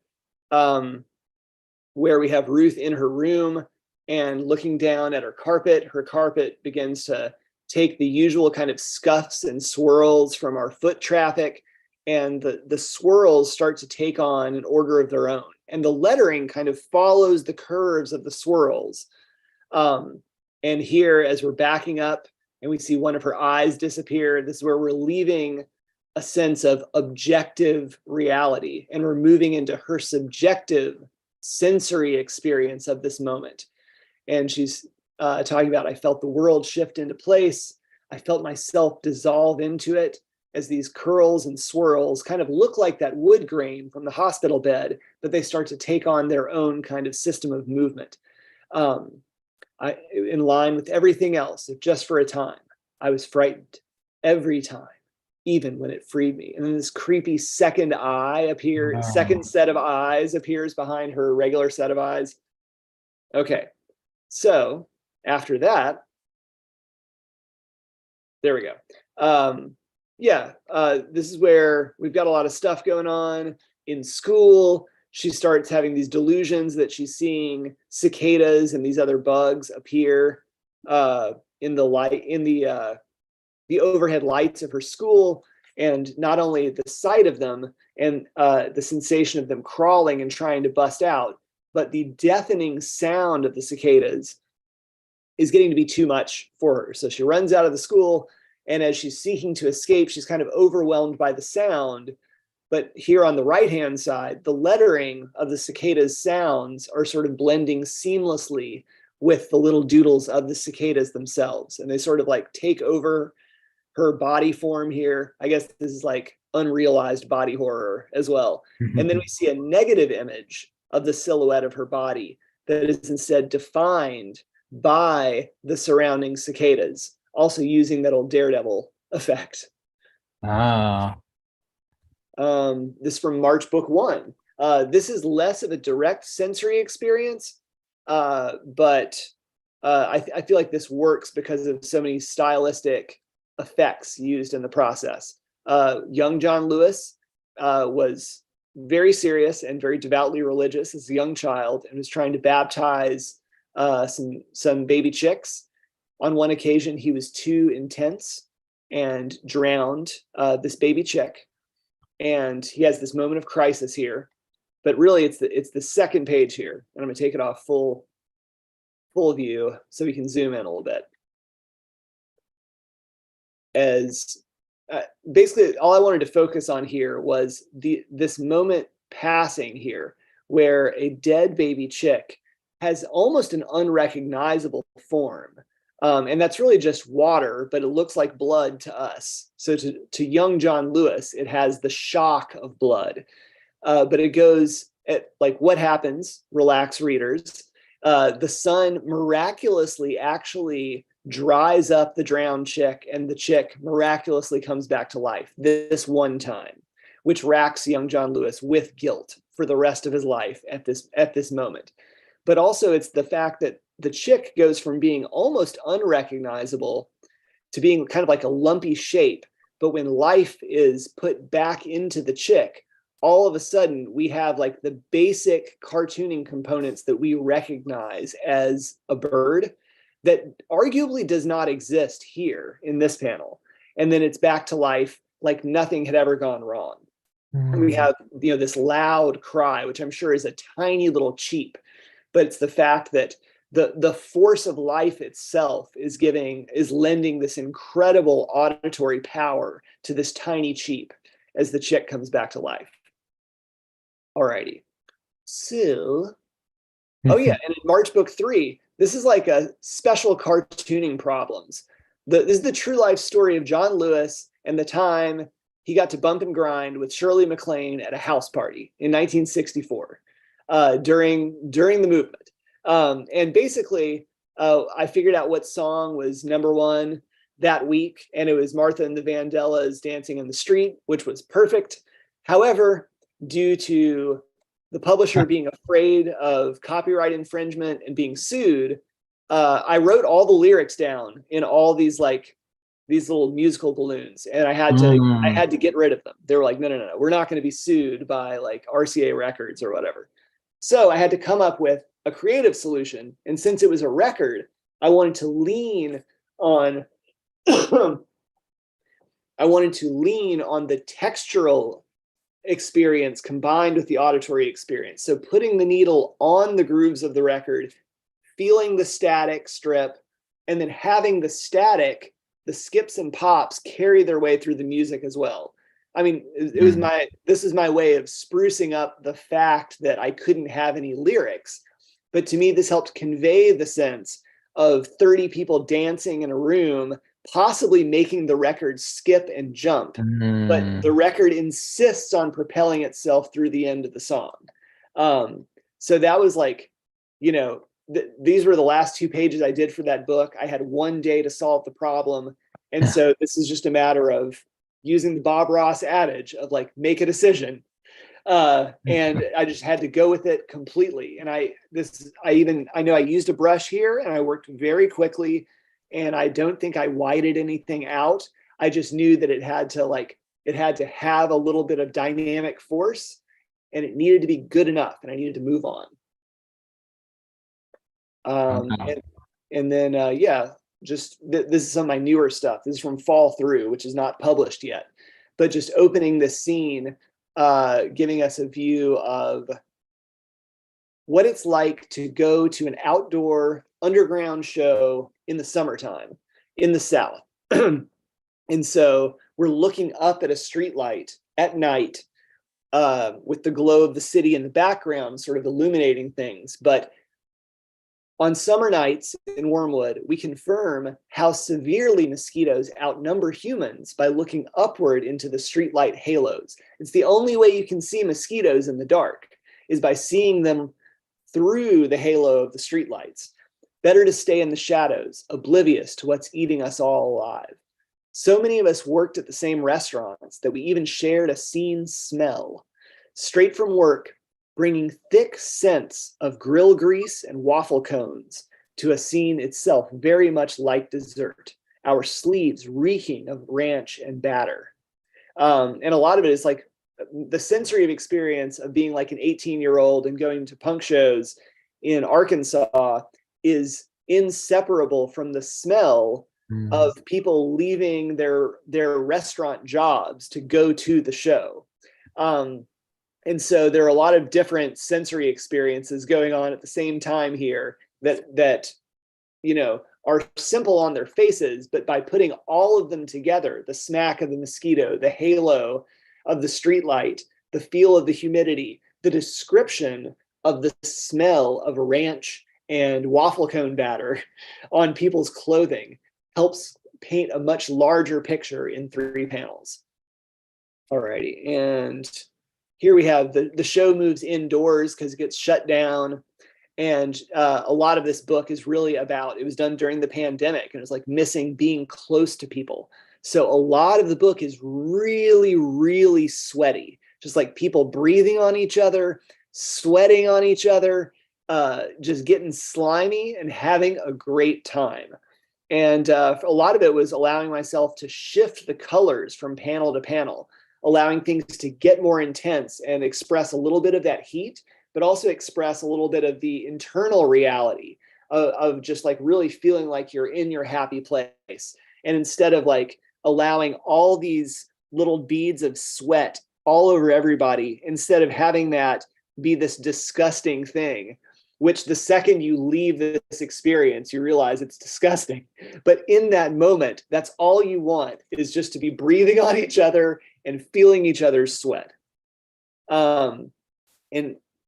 where we have Ruth in her room and looking down at her carpet begins to take the usual kind of scuffs and swirls from our foot traffic, and the swirls start to take on an order of their own. And the lettering kind of follows the curves of the swirls. And here, as we're backing up and we see one of her eyes disappear, this is where we're leaving a sense of objective reality, and we're moving into her subjective sensory experience of this moment. And she's talking about, I felt the world shift into place. I felt myself dissolve into it as these curls and swirls kind of look like that wood grain from the hospital bed, but they start to take on their own kind of system of movement. In line with everything else, if just for a time, I was frightened every time, even when it freed me. And then this creepy second eye appears, Wow. second set of eyes appears behind her regular set of eyes. Okay, so after that, there we go. This is where we've got a lot of stuff going on in school. She starts having these delusions that she's seeing cicadas and these other bugs appear in the overhead lights of her school. And not only the sight of them and the sensation of them crawling and trying to bust out, but the deafening sound of the cicadas is getting to be too much for her. So she runs out of the school, and as she's seeking to escape, she's kind of overwhelmed by the sound. But here on the right-hand side, the lettering of the cicadas' sounds are sort of blending seamlessly with the little doodles of the cicadas themselves. And they sort of like take over her body form here. I guess this is like unrealized body horror as well. And then we see a negative image of the silhouette of her body that is instead defined by the surrounding cicadas, also using that old Daredevil effect. Ah. This is from March book 1. This is less of a direct sensory experience, but I feel like this works because of so many stylistic effects used in the process. Young John Lewis was very serious and very devoutly religious as a young child, and was trying to baptize some baby chicks. On one occasion, he was too intense and drowned this baby chick. And he has this moment of crisis here, but really it's the second page here. And I'm gonna take it off full view so we can zoom in a little bit. As basically all I wanted to focus on here was this moment passing here, where a dead baby chick has almost an unrecognizable form. And that's really just water, but it looks like blood to us. So to young John Lewis, it has the shock of blood. But it goes at like, what happens, relax readers, the sun miraculously actually dries up the drowned chick, and the chick miraculously comes back to life this one time, which racks young John Lewis with guilt for the rest of his life at this moment. But also it's the fact that the chick goes from being almost unrecognizable to being kind of like a lumpy shape. But when life is put back into the chick, all of a sudden we have like the basic cartooning components that we recognize as a bird that arguably does not exist here in this panel. And then it's back to life like nothing had ever gone wrong. And we have, this loud cry, which I'm sure is a tiny little cheep, but it's the fact that the force of life itself is lending this incredible auditory power to this tiny cheep as the chick comes back to life. Alrighty. So, oh yeah, and in March book 3, this is like a special cartooning problems. This is the true life story of John Lewis and the time he got to bump and grind with Shirley MacLaine at a house party in 1964 during the movement. And basically, I figured out what song was #1 that week, and it was Martha and the Vandellas Dancing in the Street, which was perfect. However, due to the publisher being afraid of copyright infringement and being sued, I wrote all the lyrics down in all these little musical balloons, and I had to get rid of them. They were like, no, we're not going to be sued by like RCA Records or whatever. So I had to come up with a creative solution. And since it was a record, I wanted to lean on I wanted to lean on the textural experience combined with the auditory experience. So putting the needle on the grooves of the record, feeling the static strip, and then having the static, the skips and pops carry their way through the music as well. I mean, it was this is my way of sprucing up the fact that I couldn't have any lyrics. But to me, this helped convey the sense of 30 people dancing in a room, possibly making the record skip and jump. But the record insists on propelling itself through the end of the song. So that was like, you know, these were the last 2 pages I did for that book. I had 1 day to solve the problem. And so this is just a matter of using the Bob Ross adage of like, make a decision. And I just had to go with it completely. And I know I used a brush here and I worked very quickly, and I don't think I whited anything out. I just knew that it had to have a little bit of dynamic force, and it needed to be good enough, and I needed to move on. And then this is some of my newer stuff. This is from Fall Through, which is not published yet, but just opening the scene, giving us a view of what it's like to go to an outdoor underground show in the summertime in the South. And so we're looking up at a streetlight at night, with the glow of the city in the background, sort of illuminating things. But on summer nights in Wormwood, we confirm how severely mosquitoes outnumber humans by looking upward into the streetlight halos. It's the only way you can see mosquitoes in the dark, is by seeing them through the halo of the streetlights. Better to stay in the shadows, oblivious to what's eating us all alive. So many of us worked at the same restaurants that we even shared a scene smell. Straight from work, bringing thick scents of grill grease and waffle cones to a scene itself very much like dessert, our sleeves reeking of ranch and batter. And a lot of it is like the sensory experience of being like an 18-year-old and going to punk shows in Arkansas is inseparable from the smell of people leaving their restaurant jobs to go to the show. And so there are a lot of different sensory experiences going on at the same time here that you know are simple on their faces, but by putting all of them together, the smack of the mosquito, the halo of the streetlight, the feel of the humidity, the description of the smell of ranch and waffle cone batter on people's clothing, helps paint a much larger picture in 3 panels. Alrighty, and here we have the show moves indoors because it gets shut down. And a lot of this book is really about, it was done during the pandemic, and it was like missing being close to people. So a lot of the book is really, really sweaty, just like people breathing on each other, sweating on each other, just getting slimy and having a great time. And a lot of it was allowing myself to shift the colors from panel to panel, allowing things to get more intense and express a little bit of that heat, but also express a little bit of the internal reality of just like really feeling like you're in your happy place. And instead of like allowing all these little beads of sweat all over everybody, instead of having that be this disgusting thing, which the second you leave this experience, you realize it's disgusting. But in that moment, that's all you want, is just to be breathing on each other and feeling each other's sweat. And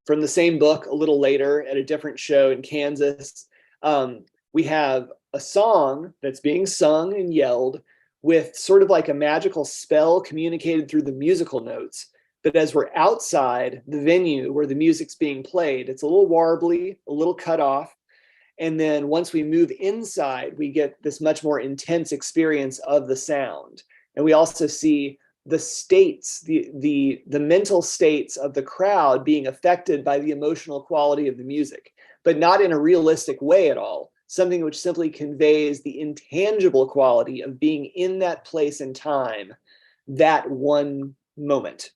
from the same book, a little later at a different show in Kansas, we have a song that's being sung and yelled with sort of like a magical spell communicated through the musical notes. But as we're outside the venue where the music's being played, it's a little warbly, a little cut off. And then once we move inside, we get this much more intense experience of the sound. And we also see the states, the mental states of the crowd being affected by the emotional quality of the music, but not in a realistic way at all. Something which simply conveys the intangible quality of being in that place and time, that one moment.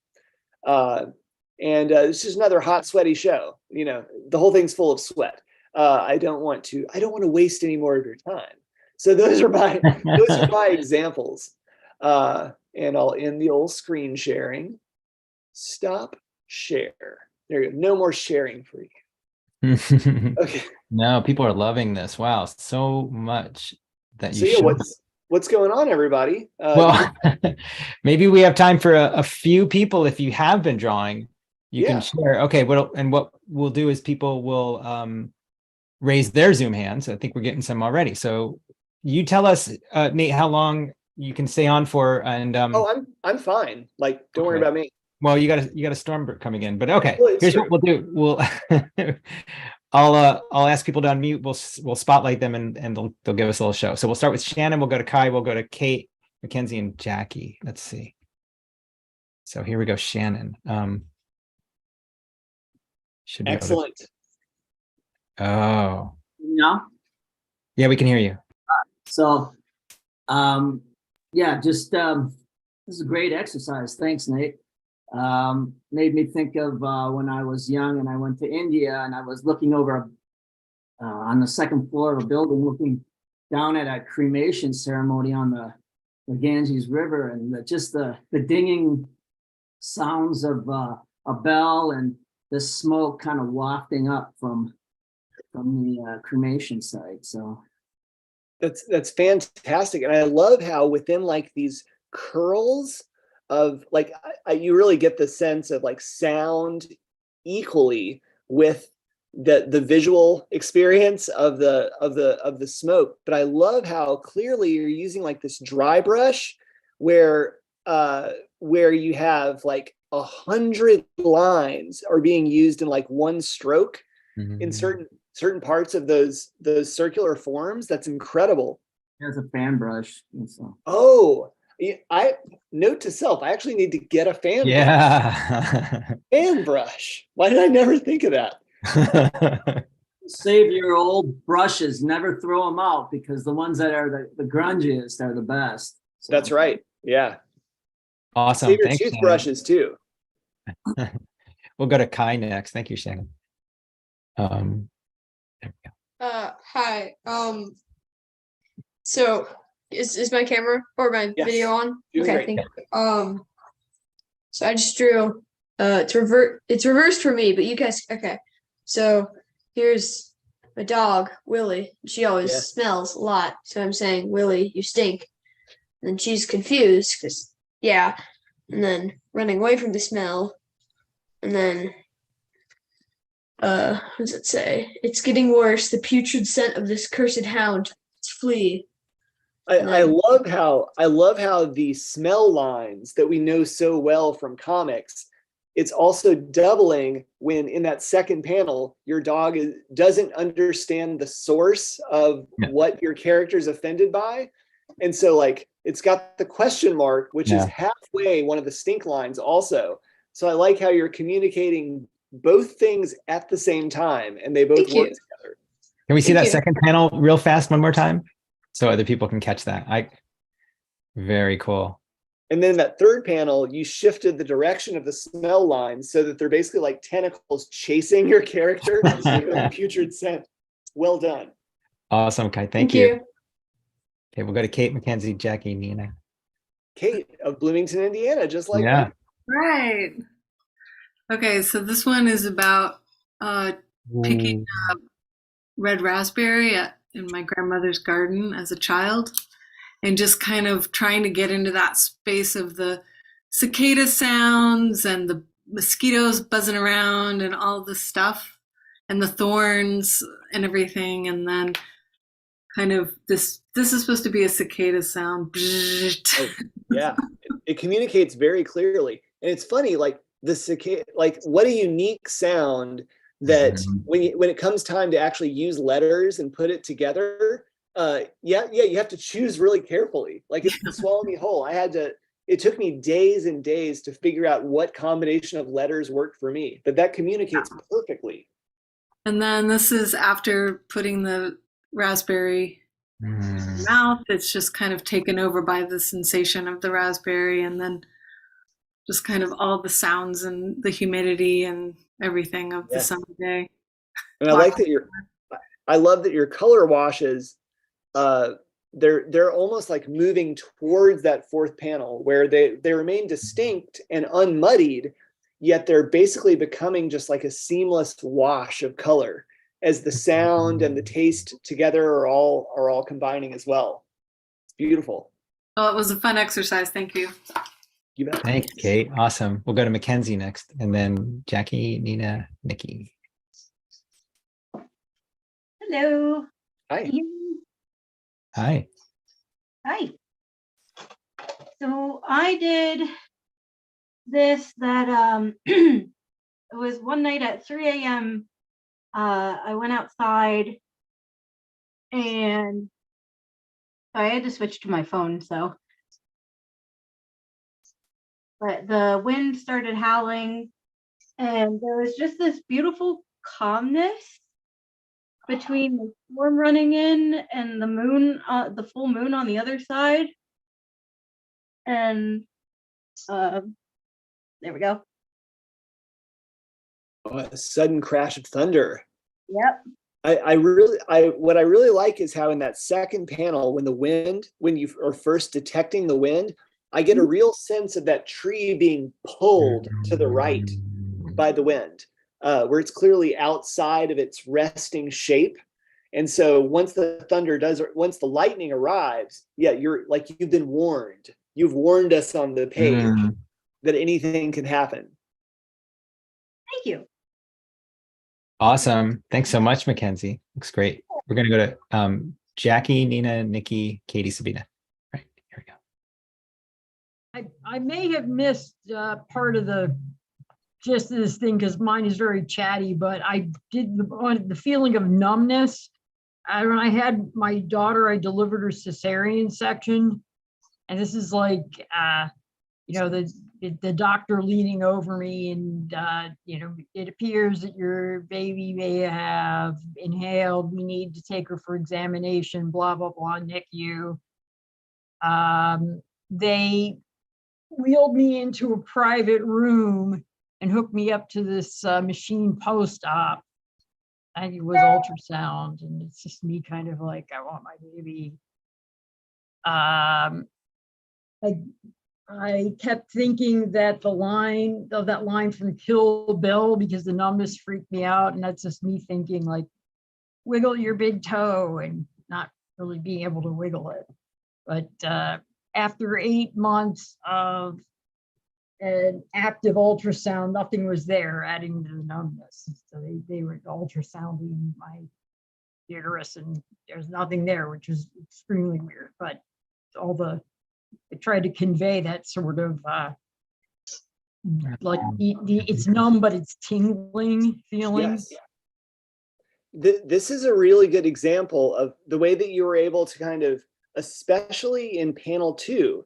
And it's just another hot, sweaty show. You know, the whole thing's full of sweat. I don't want to waste any more of your time. So those are my examples. And I'll end the old screen sharing. Stop share. There you go. No more sharing for you. Okay. No, people are loving this. Wow, so much that So you yeah, showed. what's going on, everybody? Well, maybe we have time for a few people. If you have been drawing, you Yeah. can share. Okay, what we'll do is people will raise their Zoom hands. I think we're getting some already. So you tell us, Nate, how long you can stay on for, and Oh, I'm fine. Like, don't worry okay. about me. Well, you got a storm coming in, but okay. Well, it's Here's true. what we'll do. We'll I'll ask people to unmute. We'll spotlight them and they'll give us a little show. So we'll start with Shannon. We'll go to Kai. We'll go to Kate, Mackenzie, and Jackie. Let's see. So here we go, Shannon. Should be Excellent. Oh, Yeah. yeah, we can hear you. So, yeah, just this is a great exercise. Thanks, Nate. Made me think of when I was young and I went to India and I was looking over on the second floor of a building, looking down at a cremation ceremony on the Ganges River, and the dinging sounds of a bell and the smoke kind of wafting up from the cremation site. So That's fantastic. And I love how within like these curls of like, you really get the sense of like sound equally with the visual experience of the smoke. But I love how clearly you're using like this dry brush where you have like 100 lines are being used in like one stroke in certain parts of those circular forms. That's incredible. there's a fan brush. So. Oh, I note to self, I actually need to get a fan brush. Why did I never think of that? Save your old brushes, never throw them out, because the ones that are the grungiest are the best. So. That's right. Yeah. Awesome. Save your Thanks, toothbrushes too. We'll go to Kai next. Thank you, Shannon. There we go. Hi. So is my camera or my Yes. video on? Doing Okay, great. thank you. So I just drew it's reversed for me, but you guys okay. So here's my dog, Willie. She always Yes. smells a lot. So I'm saying, Willie, you stink. And then she's confused because yeah. And then running away from the smell. And then what does it say? It's getting worse. The putrid scent of this cursed hound. Let's flee. I love how the smell lines that we know so well from comics, it's also doubling when in that second panel, your dog doesn't understand the source of what your character is offended by. And so like, it's got the question mark, which is halfway one of the stink lines also. So I like how you're communicating both things at the same time and they both work together. Can we see that second panel real fast one more time? So other people can catch that. Very cool. And then that third panel, you shifted the direction of the smell lines so that they're basically like tentacles chasing your character. Putrid scent. Well done. Awesome, Kai. Thank you. Okay, we'll go to Kate, Mackenzie, Jackie, Nina. Kate of Bloomington, Indiana, just like Yeah. me. Right. Okay, so this one is about picking up red raspberry in my grandmother's garden as a child, and just kind of trying to get into that space of the cicada sounds and the mosquitoes buzzing around and all this stuff and the thorns and everything. And then kind of this is supposed to be a cicada sound. Oh, yeah, it communicates very clearly. And it's funny, like the cicada, like what a unique sound that when it comes time to actually use letters and put it together, you have to choose really carefully. Like it's Swallow Me Whole. It took me days and days to figure out what combination of letters worked for me, but that communicates perfectly. And then this is after putting the raspberry in the mouth. It's just kind of taken over by the sensation of the raspberry, and then just kind of all the sounds and the humidity and everything of the Yeah. summer day. And I like that I love that your color washes, they're almost like moving towards that fourth panel where they remain distinct and unmuddied, yet they're basically becoming just like a seamless wash of color as the sound and the taste together are all combining as well. It's beautiful. Well, it was a fun exercise. Thank you. You bet. Thanks, Kate. Awesome. We'll go to Mackenzie next, and then Jackie, Nina, Nikki. Hello. Hi. Hi. Hi. So I did this that it was one night at 3 a.m. I went outside and I had to switch to my phone, but the wind started howling and there was just this beautiful calmness between the storm running in and the moon, the full moon on the other side. And there we go. Oh, a sudden crash of thunder. Yep. What I really like is how in that second panel, when you are first detecting the wind, I get a real sense of that tree being pulled to the right by the wind, where it's clearly outside of its resting shape. And so once the lightning arrives, yeah, you've been warned. You've warned us on the page that anything can happen. Thank you. Awesome. Thanks so much, Mackenzie. Looks great. We're going to go to Jackie, Nina, Nikki, Katie, Sabina. All right, here we go. I may have missed part of the gist of this thing because mine is very chatty, but I did the feeling of numbness. When I had my daughter, I delivered her cesarean section, and this is like, the doctor leaning over me and, it appears that your baby may have inhaled. We need to take her for examination, blah, blah, blah, NICU. They wheeled me into a private room and hooked me up to this machine post-op. I think it was ultrasound, and it's just me kind of like, I want my baby. I kept thinking that that line from Kill Bill, because the numbness freaked me out, and that's just me thinking like, wiggle your big toe, and not really being able to wiggle it. But after 8 months of an active ultrasound, nothing was there, adding to the numbness. So they were ultrasounding my uterus, and there's nothing there, which is extremely weird. But they tried to convey that sort of like it's numb, but it's tingling feeling. Yes. This is a really good example of the way that you were able to kind of, especially in panel 2,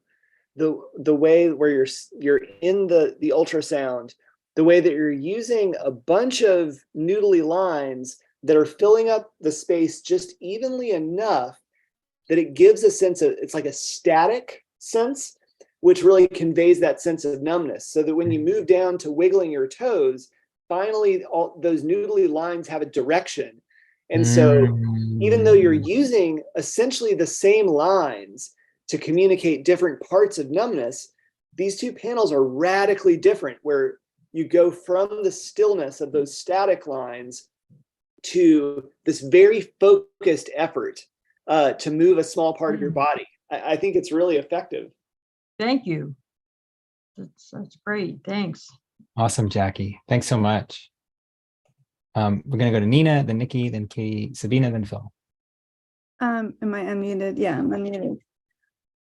the way where you're in the ultrasound, the way that you're using a bunch of noodly lines that are filling up the space just evenly enough that it gives a sense of, it's like a static sense, which really conveys that sense of numbness. So that when you move down to wiggling your toes, finally all those noodly lines have a direction. And so even though you're using essentially the same lines to communicate different parts of numbness, these two panels are radically different, where you go from the stillness of those static lines to this very focused effort to move a small part of your body. I think it's really effective. Thank you. That's great. Thanks. Awesome, Jackie. Thanks so much. We're going to go to Nina, then Nikki, then Katie, Sabina, then Phil. Am I unmuted? Yeah, I'm unmuted.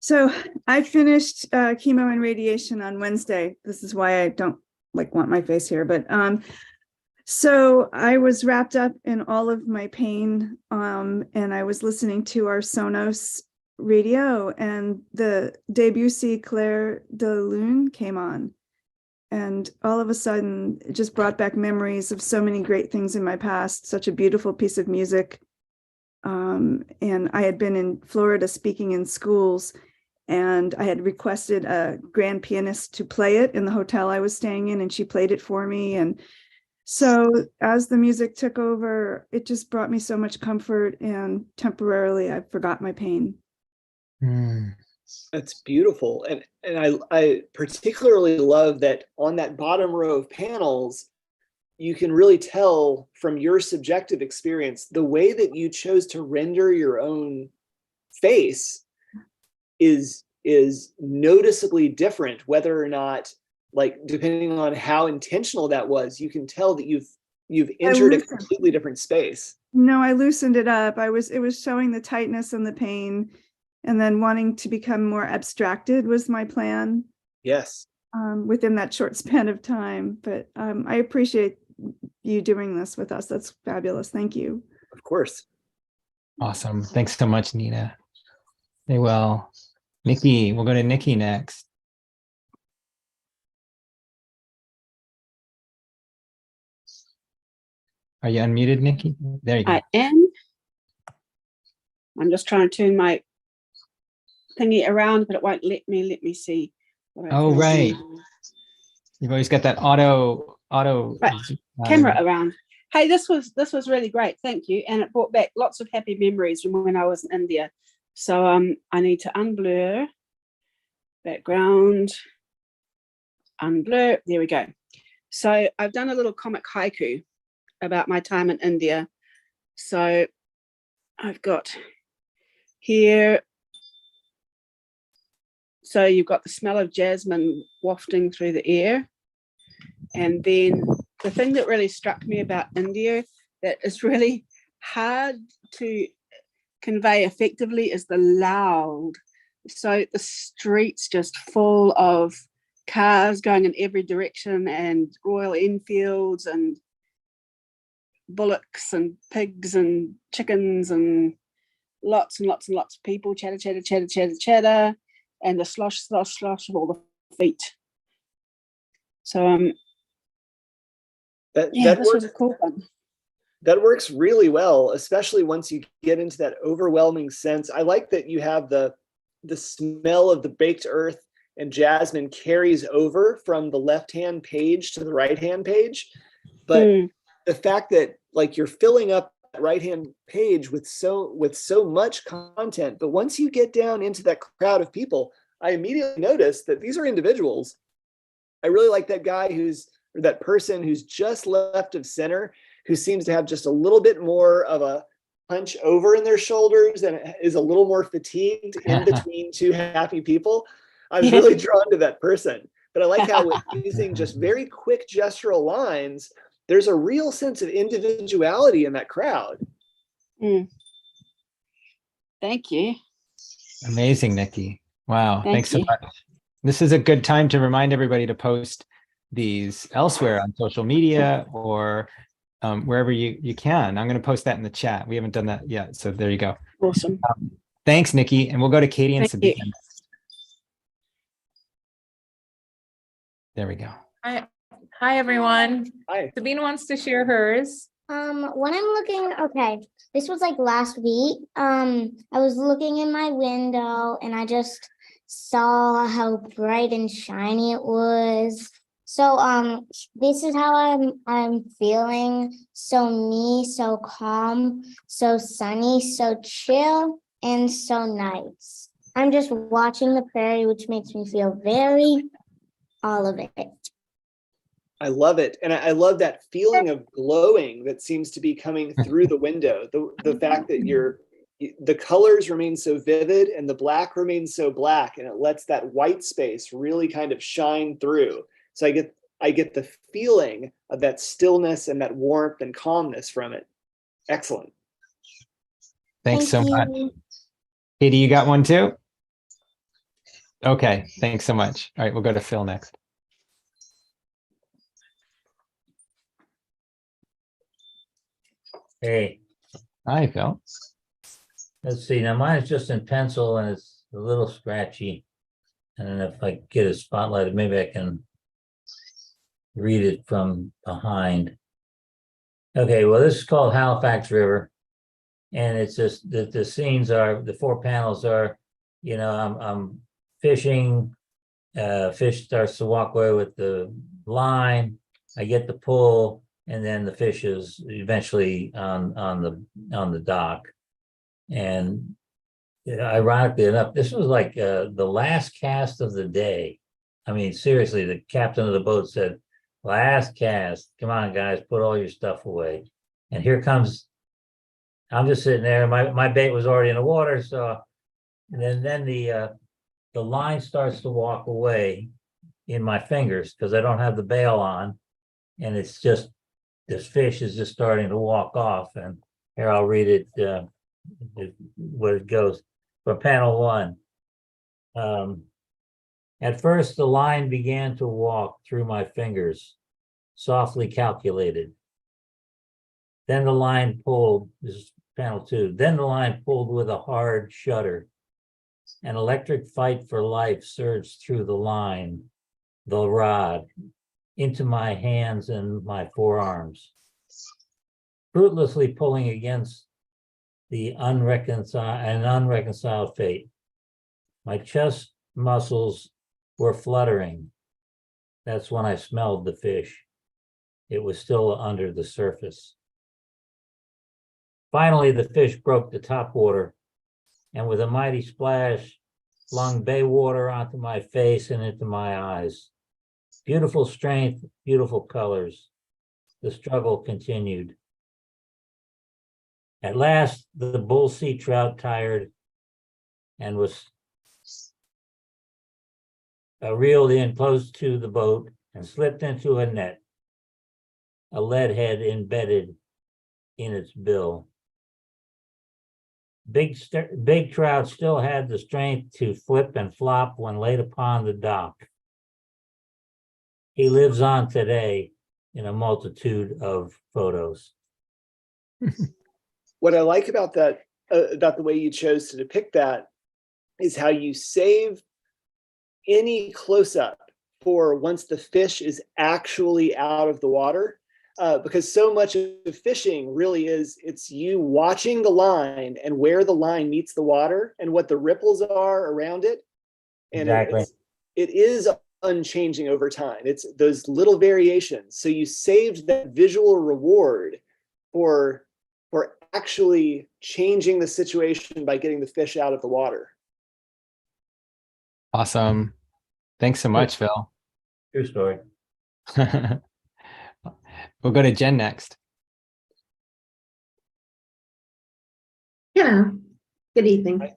So I finished chemo and radiation on Wednesday. This is why I don't want my face here, but so I was wrapped up in all of my pain, and I was listening to our Sonos radio, and the Debussy Clair de Lune came on, and all of a sudden it just brought back memories of so many great things in my past, such a beautiful piece of music. And I had been in Florida speaking in schools, And I had requested a grand pianist to play it in the hotel I was staying in, and she played it for me. And so as the music took over, it just brought me so much comfort, and temporarily I forgot my pain. That's beautiful. And I particularly love that on that bottom row of panels, you can really tell from your subjective experience, the way that you chose to render your own face is noticeably different, whether or not, like, depending on how intentional that was, you can tell that you've entered a completely different space. No, I loosened it up. It was showing the tightness and the pain, and then wanting to become more abstracted was my plan. Yes. Within that short span of time. But I appreciate you doing this with us. That's fabulous. Thank you. Of course. Awesome. Thanks so much, Nina. Very well. Nikki, we'll go to Nikki next. Are you unmuted, Nikki? There you go. I am. I'm just trying to turn my thingy around, but it won't let me. Let me see. Oh, right. You've always got that auto camera around. Hey, this was really great. Thank you. And it brought back lots of happy memories from when I was in India. So I need to unblur background, unblur. There we go. So I've done a little comic haiku about my time in India. So I've got here. So you've got the smell of jasmine wafting through the air. And then the thing that really struck me about India that is really hard to convey effectively is the loud. So the streets just full of cars going in every direction, and Royal Enfields and bullocks and pigs and chickens and lots and lots and lots of people, chatter, chatter, chatter, chatter, chatter, and the slosh, slosh, slosh of all the feet. So this was a cool one. That works really well, especially once you get into that overwhelming sense. I like that you have the smell of the baked earth and jasmine carries over from the left-hand page to the right-hand page. But the fact that, like, you're filling up that right-hand page with so much content, but once you get down into that crowd of people, I immediately noticed that these are individuals. I really like that guy that person who's just left of center, who seems to have just a little bit more of a hunch over in their shoulders and is a little more fatigued in between two happy people. I was really drawn to that person. But I like how with using just very quick gestural lines, there's a real sense of individuality in that crowd. Thank you. Amazing, Nikki. Wow. Thanks so you. much. This is a good time to remind everybody to post these elsewhere on social media or wherever you can. I'm going to post that in the chat. We haven't done that yet. So there you go. Awesome. Thanks, Nikki. And we'll go to Katie and Thank you. Sabina. There we go. Hi, everyone. Hi. Sabina wants to share hers. When I'm looking, okay, this was like last week. I was looking in my window and I just saw how bright and shiny it was. So this is how I'm feeling. So me, so calm, so sunny, so chill, and so nice. I'm just watching the prairie, which makes me feel very all of it. I love it. And I love that feeling of glowing that seems to be coming through the window. The fact that the colors remain so vivid and the black remains so black, and it lets that white space really kind of shine through. So I get the feeling of that stillness and that warmth and calmness from it. Excellent. Thanks so much. Katie, you got one too? Okay, thanks so much. All right, we'll go to Phil next. Hey. Hi, Phil. Let's see. Now mine is just in pencil and it's a little scratchy. And if I get it spotlighted, maybe I can read it from behind. Okay, well, this is called Halifax River. And it's just that the scenes are, the four panels are, I'm fishing. Fish starts to walk away with the line. I get the pull, and then the fish is eventually on the dock. And ironically enough, this was like the last cast of the day. I mean, seriously, the captain of the boat said, "Last cast. Come on, guys, put all your stuff away." And here comes. I'm just sitting there. My bait was already in the water, so. And then the line starts to walk away in my fingers because I don't have the bail on, and it's just this fish is just starting to walk off. And here I'll read it. What it goes from panel 1. At first, the line began to walk through my fingers, softly calculated. Then the line pulled. This is panel 2. Then the line pulled with a hard shudder. An electric fight for life surged through the line, the rod, into my hands and my forearms, fruitlessly pulling against the unreconciled fate. My chest muscles were fluttering. That's when I smelled the fish. It was still under the surface. Finally, the fish broke the topwater, and with a mighty splash, flung bay water onto my face and into my eyes. Beautiful strength, beautiful colors. The struggle continued. At last, the bull sea trout tired and was reeled in close to the boat and slipped into a net, a lead head embedded in its bill. Big trout still had the strength to flip and flop when laid upon the dock. He lives on today in a multitude of photos. What I like about that, about the way you chose to depict that, is how you save any close-up for once the fish is actually out of the water. Because so much of fishing really is, it's you watching the line and where the line meets the water and what the ripples are around it. And Exactly. it is unchanging over time. It's those little variations. So you saved that visual reward for actually changing the situation by getting the fish out of the water. Awesome. Thanks so much, Phil. True story. We'll go to Jen next. Hello, good evening.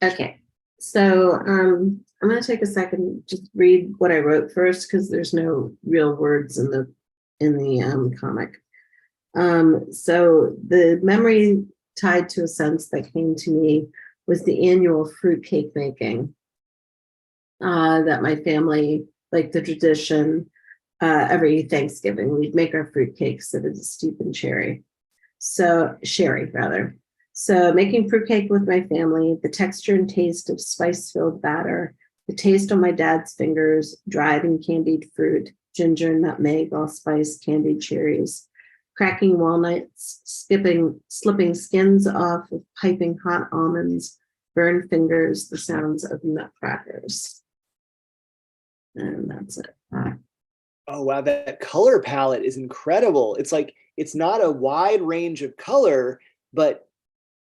Okay, so I'm going to take a second just read what I wrote first because there's no real words in the comic. So the memory tied to a sense that came to me was the annual fruitcake making that my family, like the tradition, every Thanksgiving, we'd make our fruitcakes that is steeped in sherry. So making fruitcake with my family, the texture and taste of spice-filled batter, the taste on my dad's fingers, dried and candied fruit, ginger, nutmeg, allspice, candied cherries, cracking walnuts, slipping skins off of piping hot almonds, burned fingers, the sounds of nutcrackers. And that's it. Oh, wow. That color palette is incredible. It's like, it's not a wide range of color, but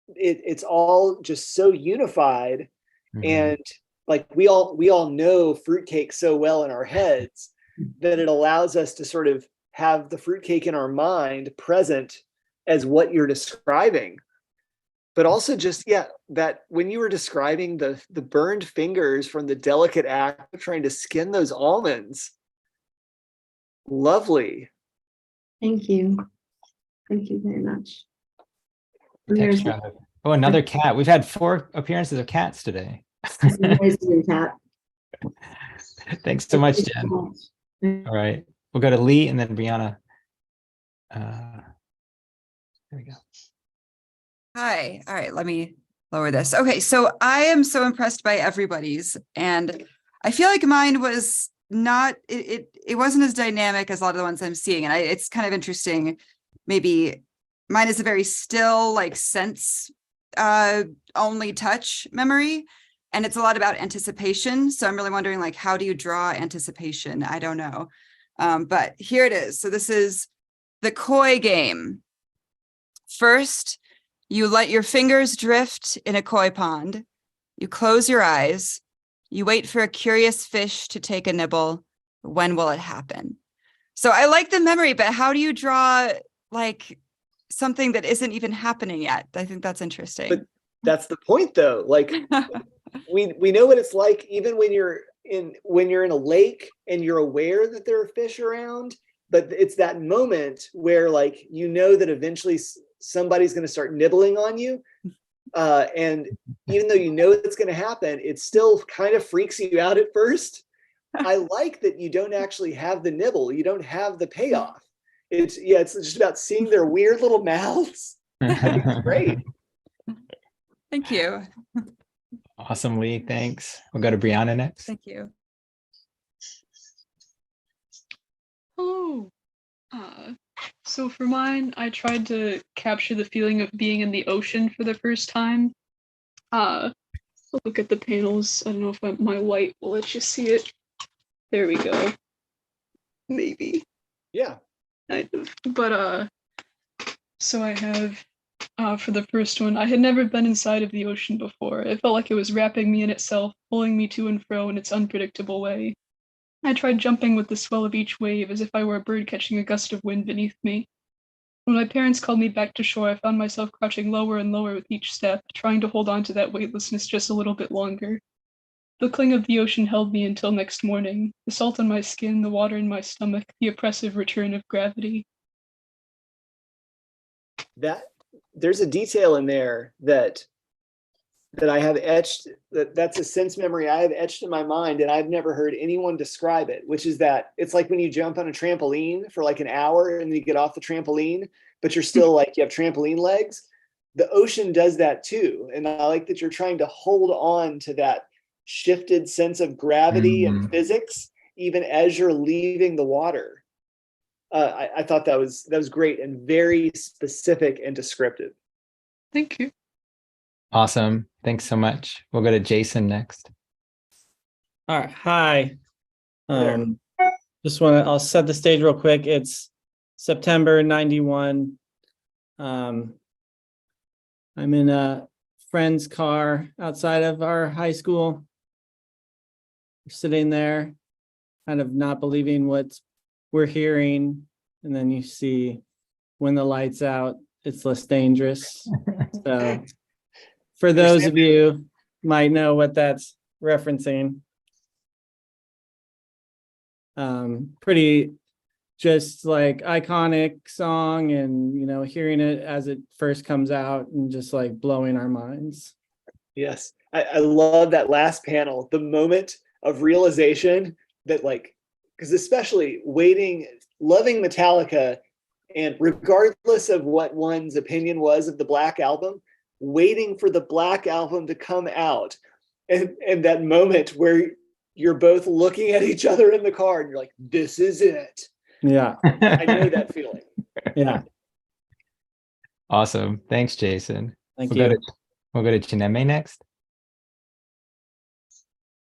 it's all just so unified. Mhm. And like, we all know fruitcake so well in our heads that it allows us to sort of have the fruitcake in our mind present as what you're describing. But also just, yeah, that when you were describing the burned fingers from the delicate act of trying to skin those almonds, lovely. Thank you. Thank you very much. And Thanks, there's Jonathan. Oh, another cat. We've had 4 appearances of cats today. a amazing cat. Thanks so much, Thank you Jen. so much. All right. We'll go to Lee and then Brianna. There we go. Hi. All right. Let me lower this. Okay. So I am so impressed by everybody's, and I feel like mine was not, it wasn't as dynamic as a lot of the ones I'm seeing. And it's kind of interesting. Maybe mine is a very still, like, sense only touch memory. and it's a lot about anticipation. So I'm really wondering, like, how do you draw anticipation? I don't know. But here it is. So this is the koi game. First, you let your fingers drift in a koi pond. You close your eyes. You wait for a curious fish to take a nibble. When will it happen? So I like the memory, but how do you draw like something that isn't even happening yet? I think that's interesting. But that's the point, though. Like we know what it's like even when you're in a lake and you're aware that there are fish around, but it's that moment where like you know that eventually somebody's going to start nibbling on you. And even though you know it's going to happen, it still kind of freaks you out at first. I like that you don't actually have the nibble. You don't have the payoff. It's just about seeing their weird little mouths. I think it's great. Thank you. Awesome, Lee. Thanks. We'll go to Brianna next. Thank you. Hello. So for mine, I tried to capture the feeling of being in the ocean for the first time. Look at the panels. I don't know if my light will let you see it. There we go. Maybe. Yeah. So I have, for the first one, I had never been inside of the ocean before. It felt like it was wrapping me in itself, pulling me to and fro in its unpredictable way. I tried jumping with the swell of each wave as if I were a bird catching a gust of wind beneath me. When my parents called me back to shore, I found myself crouching lower and lower with each step, trying to hold on to that weightlessness just a little bit longer. The cling of the ocean held me until next morning, the salt on my skin, the water in my stomach, the oppressive return of gravity. There's a detail in there that I have etched, that's a sense memory I have etched in my mind, and I've never heard anyone describe it, which is that it's like when you jump on a trampoline for like an hour and then you get off the trampoline, but you're still like, you have trampoline legs. The ocean does that too. And I like that you're trying to hold on to that shifted sense of gravity and physics, even as you're leaving the water. I thought that was great and very specific and descriptive. Thank you. Awesome. Thanks so much. We'll go to Jason next. All right. Hi. I'll set the stage real quick. It's September 91. I'm in a friend's car outside of our high school. We're sitting there, kind of not believing what we're hearing. And then you see when the light's out, it's less dangerous. So for those of you might know what that's referencing. Pretty just like iconic song, and hearing it as it first comes out and just like blowing our minds. Yes. I love that last panel, the moment of realization that because especially loving Metallica, and regardless of what one's opinion was of the Black Album, waiting for the Black Album to come out, and that moment where you're both looking at each other in the car and you're like, this is it. Yeah. I know that feeling. Yeah. Awesome. Thanks, Jason. Thank We'll you. We'll go to Chineme next.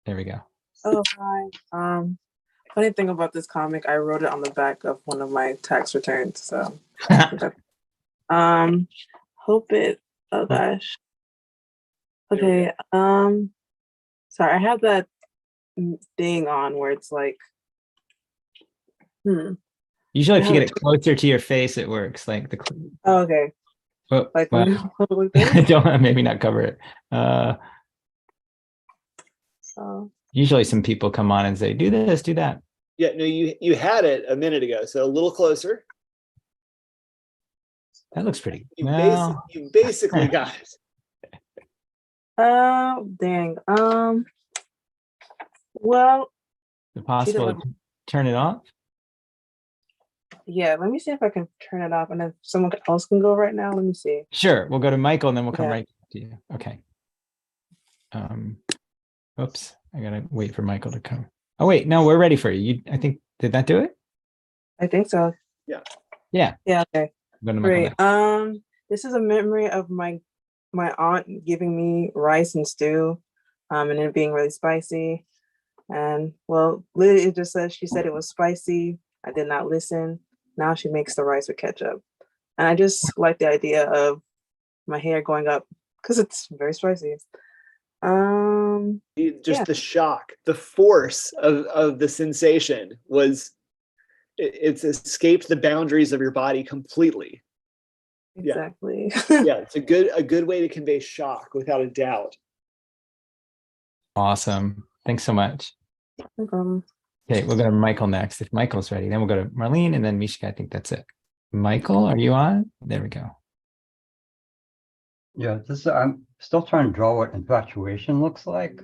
There we go. Oh, hi. Funny thing about this comic, I wrote it on the back of one of my tax returns. So, hope it. Oh gosh. Okay. Sorry, I have that thing on where it's like. Usually, if you get it closer to your face, it works. Like the. Oh, okay. Oh, like well, like this? don't maybe not cover it. Usually, some people come on and say, "Do this, do that." Yeah, no, you had it a minute ago, so a little closer. That looks pretty. You basically got it. Dang. Well. Is it possible to turn it off? Yeah, let me see if I can turn it off, and if someone else can go right now, let me see. Sure, we'll go to Michael, and then we'll come right to you. Okay. Oops, I gotta wait for Michael to come. Oh wait, no, we're ready for you. I think, did that do it? I think so. Yeah. Yeah. Okay. Great. Michael This is a memory of my aunt giving me rice and stew and it being really spicy. And well, Lydia just said, she said it was spicy. I did not listen. Now she makes the rice with ketchup. And I just like the idea of my hair going up because it's very spicy. Just the shock, the force of the sensation was, it's escaped the boundaries of your body completely. Exactly. Yeah, it's a good way to convey shock without a doubt. Awesome. Thanks so much. No problem. Okay, we'll go to Michael next. If Michael's ready, then we'll go to Marlene and then Mishka. I think that's it. Michael, are you on? There we go. Yeah, I'm still trying to draw what infatuation looks like.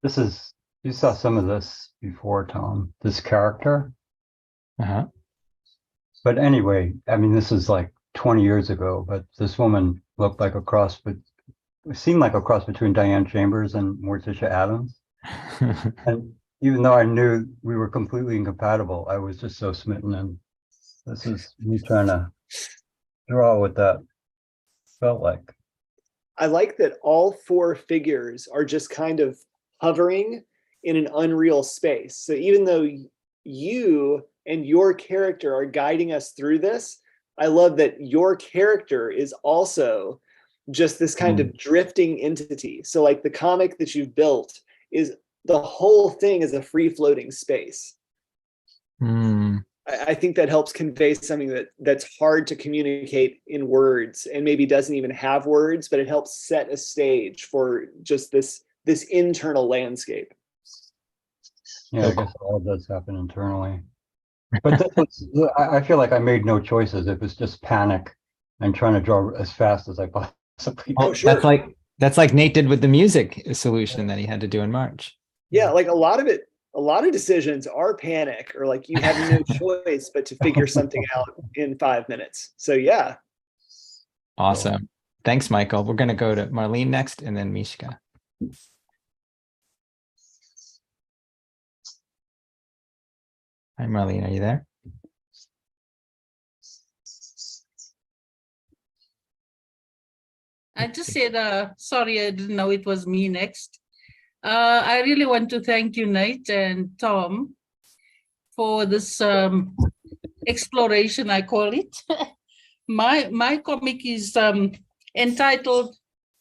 You saw some of this before, Tom, this character. Uh-huh. But anyway, I mean, this is like 20 years ago, but this woman looked like seemed like a cross between Diane Chambers and Morticia Adams. And even though I knew we were completely incompatible, I was just so smitten. And this is me trying to draw what that felt like. I like that all four figures are just kind of hovering in an unreal space. So even though you and your character are guiding us through this, I love that your character is also just this kind of drifting entity. So like the comic that you've built is, the whole thing is a free floating space. I think that helps convey something that's hard to communicate in words and maybe doesn't even have words, but it helps set a stage for just this internal landscape. Yeah, I guess all does happen internally. But I feel like I made no choices. It was just panic and trying to draw as fast as I possibly could. Oh, sure. That's like Nate did with the music solution that he had to do in March. Yeah, like a lot of decisions are panic, or like you have no choice but to figure something out in 5 minutes. So yeah. Awesome. Thanks, Michael. We're going to go to Marlene next and then Mishka. Hi, Marlene, are you there? I just said, sorry, I didn't know it was me next. I really want to thank you, Nate and Tom, for this exploration, I call it. My comic is entitled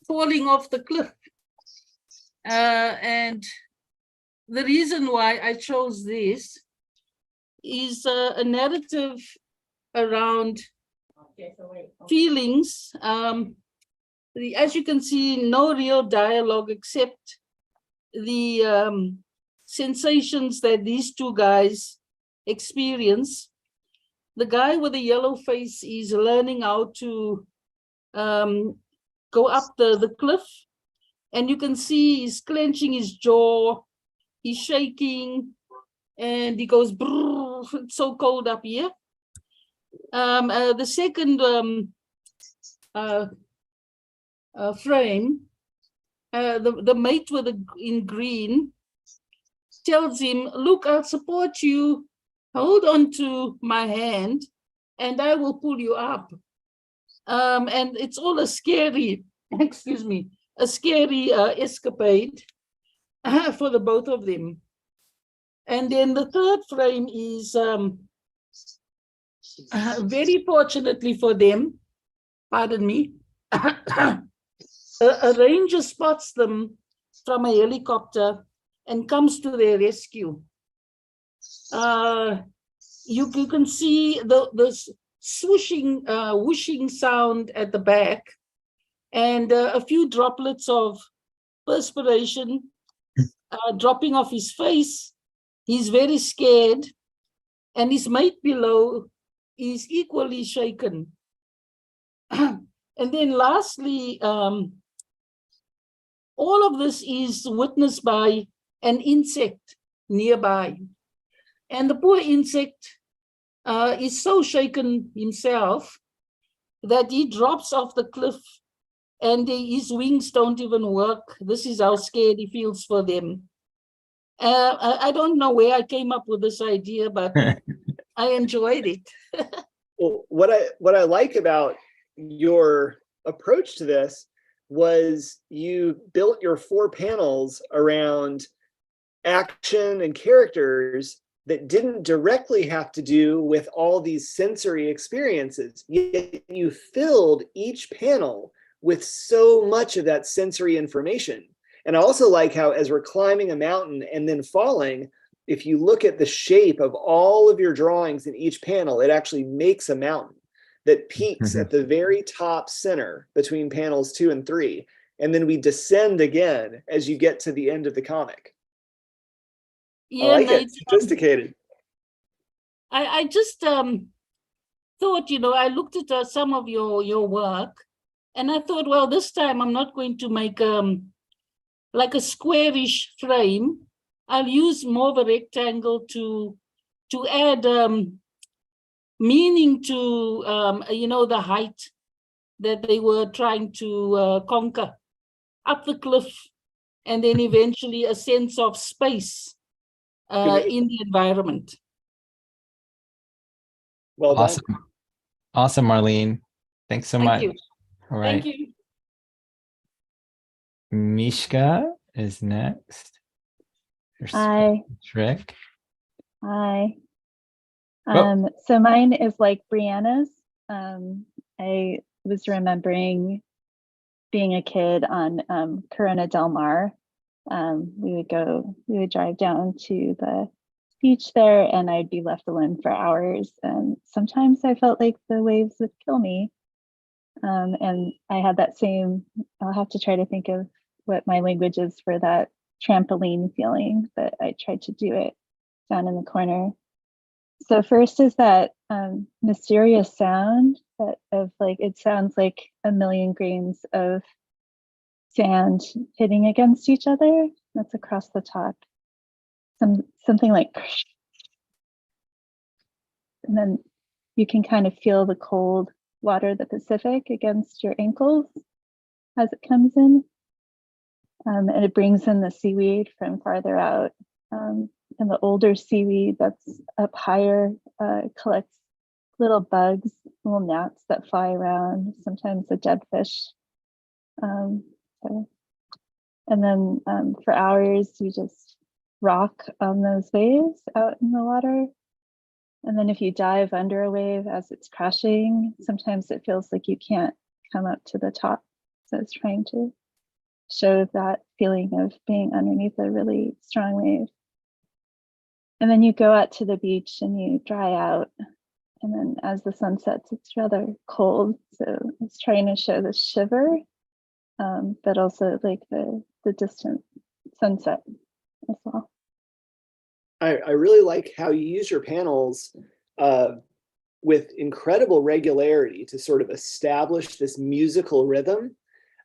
Falling Off the Cliff. And the reason why I chose this is a narrative around feelings. As you can see, no real dialogue except the sensations that these two guys experience. The guy with the yellow face is learning how to go up the cliff, and you can see he's clenching his jaw, he's shaking, and he goes, brrr, it's so cold up here. The second frame, the mate in green tells him, look, I'll support you, hold on to my hand and I will pull you up. And it's all a scary, excuse me, a scary escapade for the both of them. And then the third frame is very fortunately for them, pardon me, a ranger spots them from a helicopter and comes to their rescue. You can see the swooshing, whooshing sound at the back, and a few droplets of perspiration dropping off his face. He's very scared, and his mate below is equally shaken. And then lastly, all of this is witnessed by an insect nearby. And the poor insect is so shaken himself that he drops off the cliff and his wings don't even work. This is how scared he feels for them. I don't know where I came up with this idea, but I enjoyed it. Well, what I like about your approach to this, was you built your 4 panels around action and characters that didn't directly have to do with all these sensory experiences. Yet you filled each panel with so much of that sensory information. And I also like how, as we're climbing a mountain and then falling, if you look at the shape of all of your drawings in each panel, it actually makes a mountain that peaks at the very top center between panels 2 and 3. And then we descend again as you get to the end of the comic. Yeah, I like Nate, it. Sophisticated. I just thought, you know, I looked at some of your work, and I thought, well, this time I'm not going to make like a squarish frame. I'll use more of a rectangle to add meaning to you know, the height that they were trying to conquer up the cliff, and then eventually a sense of space in the environment. Well Awesome. done. Awesome, Marlene. Thanks so Thank much. you. All right. Thank you. Mishka is next. Your Hi. trick. Hi. Oh. So mine is like Brianna's. I was remembering being a kid on Corona Del Mar. We would drive down to the beach there, and I'd be left alone for hours. And sometimes I felt like the waves would kill me. And I had that same, I'll have to try to think of what my language is for that trampoline feeling, but I tried to do it down in the corner. So first is that mysterious sound that of like, it sounds like a million grains of sand hitting against each other. That's across the top. Something like, and then you can kind of feel the cold water of the Pacific against your ankles as it comes in. And it brings in the seaweed from farther out. And the older seaweed that's up higher collects little bugs, little gnats that fly around, sometimes a dead fish. And then for hours, you just rock on those waves out in the water. And then if you dive under a wave as it's crashing, sometimes it feels like you can't come up to the top. So it's trying to show that feeling of being underneath a really strong wave. And then you go out to the beach and you dry out. And then as the sun sets, it's rather cold. So it's trying to show the shiver, but also like the distant sunset as well. I really like how you use your panels with incredible regularity to sort of establish this musical rhythm.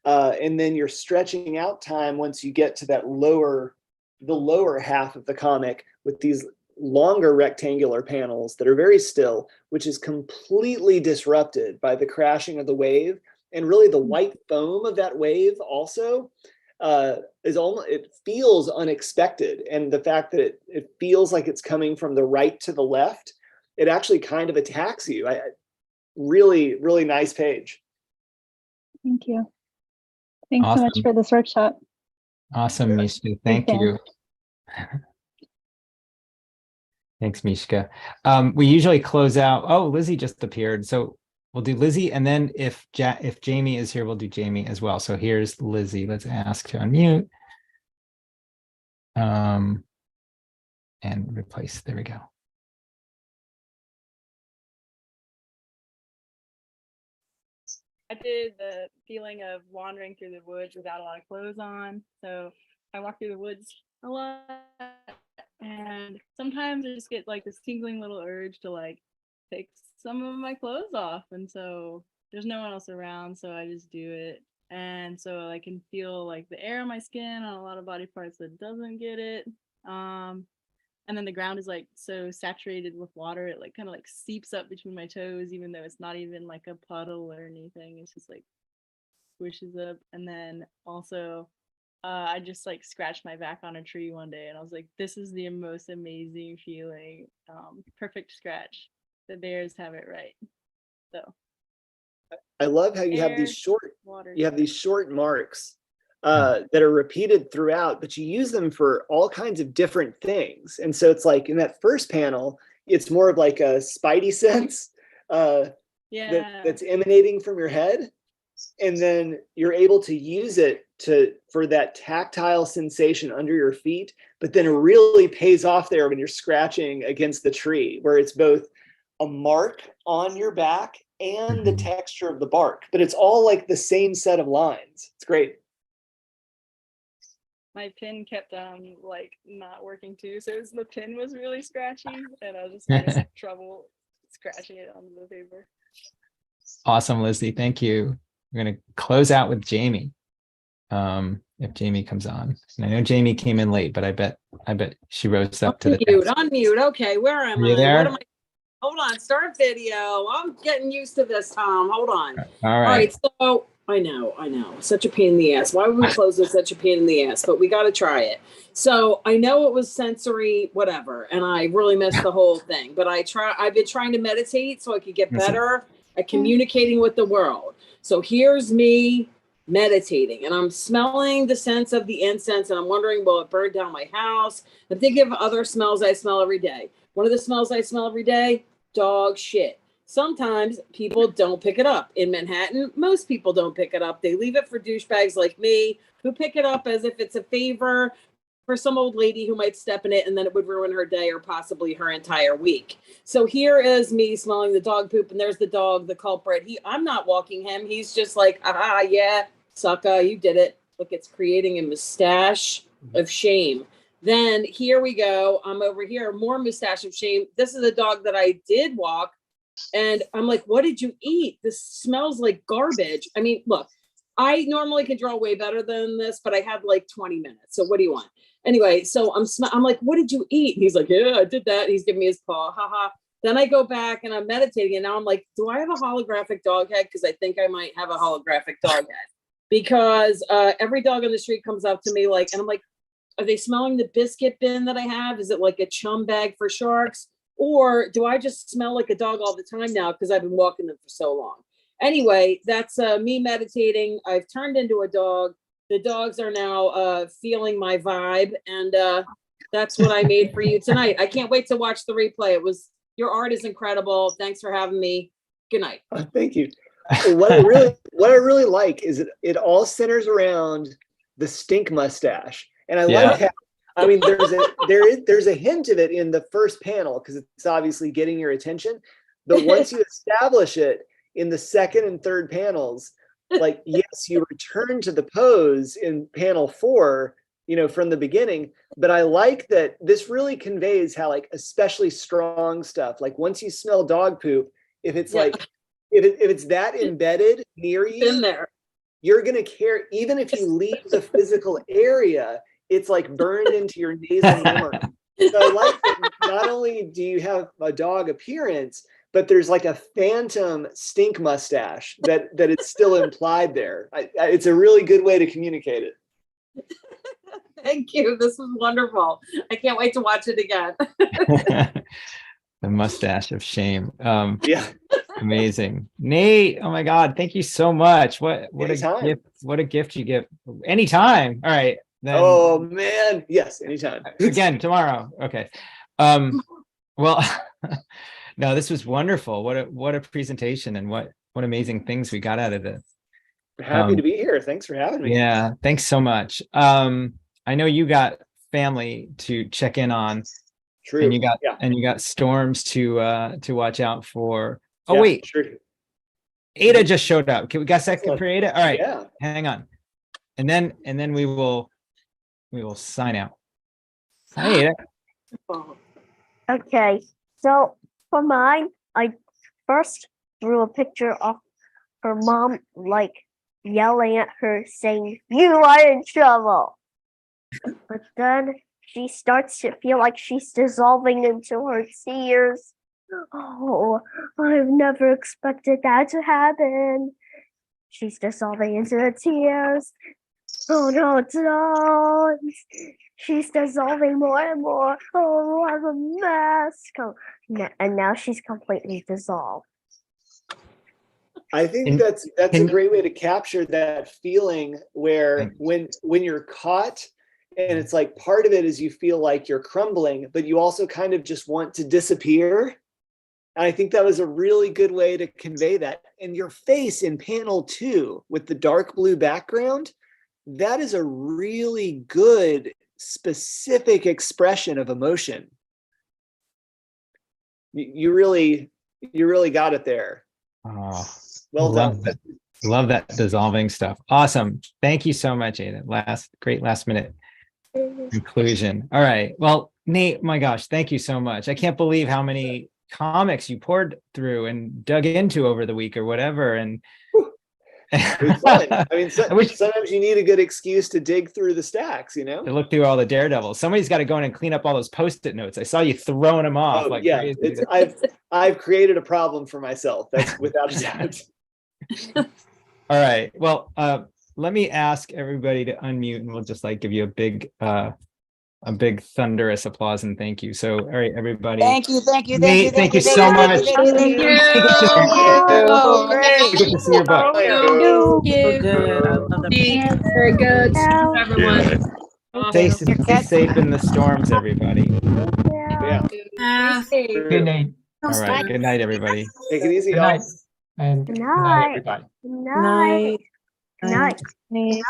And then you're stretching out time once you get to that the lower half of the comic with these longer rectangular panels that are very still, which is completely disrupted by the crashing of the wave. And really the white foam of that wave also it feels unexpected. And the fact that it feels like it's coming from the right to the left, it actually kind of attacks you. Really, really nice page. Thank you. Thanks so much Awesome. for this workshop. Awesome, Mishka. Thank fan. you. Thanks, Mishka. We usually close out. Oh, Lizzie just appeared. So we'll do Lizzie. And then if Jamie is here, we'll do Jamie as well. So here's Lizzie. Let's ask to unmute. And replace. There we go. I did the feeling of wandering through the woods without a lot of clothes on. So I walk through the woods a lot, and sometimes I just get like this tingling little urge to like take some of my clothes off. And so there's no one else around, so I just do it. And so I can feel like the air on my skin on a lot of body parts that doesn't get it. And then the ground is like so saturated with water, it like kind of like seeps up between my toes, even though it's not even like a puddle or anything. It's just like squishes up. And then also I just like scratched my back on a tree one day, and I was like, this is the most amazing feeling. Perfect scratch. The bears have it right. So I love how you have these air, short, water. you have these short marks that are repeated throughout, but you use them for all kinds of different things. And so it's like in that first panel, it's more of like a spidey sense that's emanating from your head. And then you're able to use it for that tactile sensation under your feet, but then it really pays off there when you're scratching against the tree, where it's both a mark on your back and the texture of the bark, but it's all like the same set of lines. It's great. My pin kept like not working too, so the pin was really scratchy, and I was just having trouble scratching it onto the paper. Awesome, Lizzie. Thank you. We're going to close out with Jamie. If Jamie comes on. And I know Jamie came in late, but I bet she rose up to the task. Unmute. Okay, where am Are you I? there? What am I? Hold on, start video. I'm getting used to this, Tom. Hold on. All right. So I know. Such a pain in the ass. Why would we close with such a pain in the ass? But we got to try it. So I know it was sensory, whatever, and I really missed the whole thing. But I've been trying to meditate so I could get better at communicating with the world. So here's me meditating, and I'm smelling the scents of the incense, and I'm wondering, will it burn down my house? I'm thinking of other smells I smell every day. One of the smells I smell every day, dog shit. Sometimes people don't pick it up. In Manhattan, most people don't pick it up. They leave it for douchebags like me, who pick it up as if it's a favor for some old lady who might step in it, and then it would ruin her day or possibly her entire week. So here is me smelling the dog poop, and there's the dog, the culprit. I'm not walking him. He's just like, aha, yeah, sucker, you did it. Look, it's creating a mustache of shame. Then here we go. I'm over here, more mustache of shame. This is a dog that I did walk, and I'm like, what did you eat? This smells like garbage. I mean, look, I normally can draw way better than this, but I had like 20 minutes. So what do you want? Anyway, so I'm like, what did you eat? And he's like, yeah, I did that. He's giving me his paw. Haha. Then I go back and I'm meditating, and now I'm like, do I have a holographic dog head? Because I think I might have a holographic dog head. Because every dog on the street comes up to me like, and I'm like, are they smelling the biscuit bin that I have? Is it like a chum bag for sharks? Or do I just smell like a dog all the time now because I've been walking them for so long? Anyway, that's me meditating. I've turned into a dog. The dogs are now feeling my vibe, and that's what I made for you tonight. I can't wait to watch the replay. Your art is incredible. Thanks for having me. Good night. Thank you. What I really like is it all centers around the stink mustache, and I like how, I mean, there's a hint of it in the first panel because it's obviously getting your attention, but once you establish it in the second and third panels, like, yes, you return to the pose in panel 4, from the beginning, but I like that this really conveys how, like, especially strong stuff, like once you smell dog poop, if it's like, if it's that embedded near you, in there, you're going to care, even if you leave the physical area, it's like burned into your nasal memory. So I like that not only do you have a dog appearance, but there's like a phantom stink mustache that it's still implied there. It's a really good way to communicate it. Thank you. This was wonderful. I can't wait to watch it again. The mustache of shame. Amazing. Nate, oh my God, thank you so much. What Anytime. a gift. What a gift you give. Anytime. All right. Then, oh man. Yes, anytime. Again, tomorrow. Okay. Well, no, this was wonderful. What a presentation, and what amazing things we got out of this. Happy to be here. Thanks for having me. Yeah, thanks so much. I know you got family to check in on. True. And you got storms to watch out for. Oh, yeah, wait. True. Ada just showed up. Okay, we got a second for Ada. All right. Yeah. Hang on. And then we will sign out. Hi, Ada. Okay. So for mine, I first drew a picture of her mom, like, yelling at her saying, "You are in trouble." But then she starts to feel like she's dissolving into her tears. Oh, I've never expected that to happen. She's dissolving into the tears. Oh no, don't. She's dissolving more and more. Oh, I'm a mess. And now she's completely dissolved. I think And that's a can- great way to capture that feeling where when you're caught and it's like part of it is you feel like you're crumbling, but you also kind of just want to disappear. And I think that was a really good way to convey that. And your face in panel 2 with the dark blue background, that is a really good specific expression of emotion. You really got it there. Oh, Well love done. that. Love that dissolving stuff. Awesome. Thank you so much, Ada. Great last minute conclusion. All right. Well, Nate, my gosh, thank you so much. I can't believe how many comics you poured through and dug into over the week or whatever. And it was fun. I mean, sometimes you need a good excuse to dig through the stacks, you know? to look through all the daredevils. Somebody's got to go in and clean up all those post-it notes. I saw you throwing them off like yeah, crazy. I've created a problem for myself. That's without a doubt. All right. Well, let me ask everybody to unmute, and we'll just like give you a big thunderous applause and thank you. So, all right, everybody. Thank you. Nate, thank you so much. Thank you. Oh, great. Good to see your butt. Good. I love that. Very good. Everyone. Stay safe in the storms, everybody. Yeah. Good night. All right. Good night, everybody. Take it easy, Good y'all. night. And Good good night. night, everybody. Good night. Good night. Good night.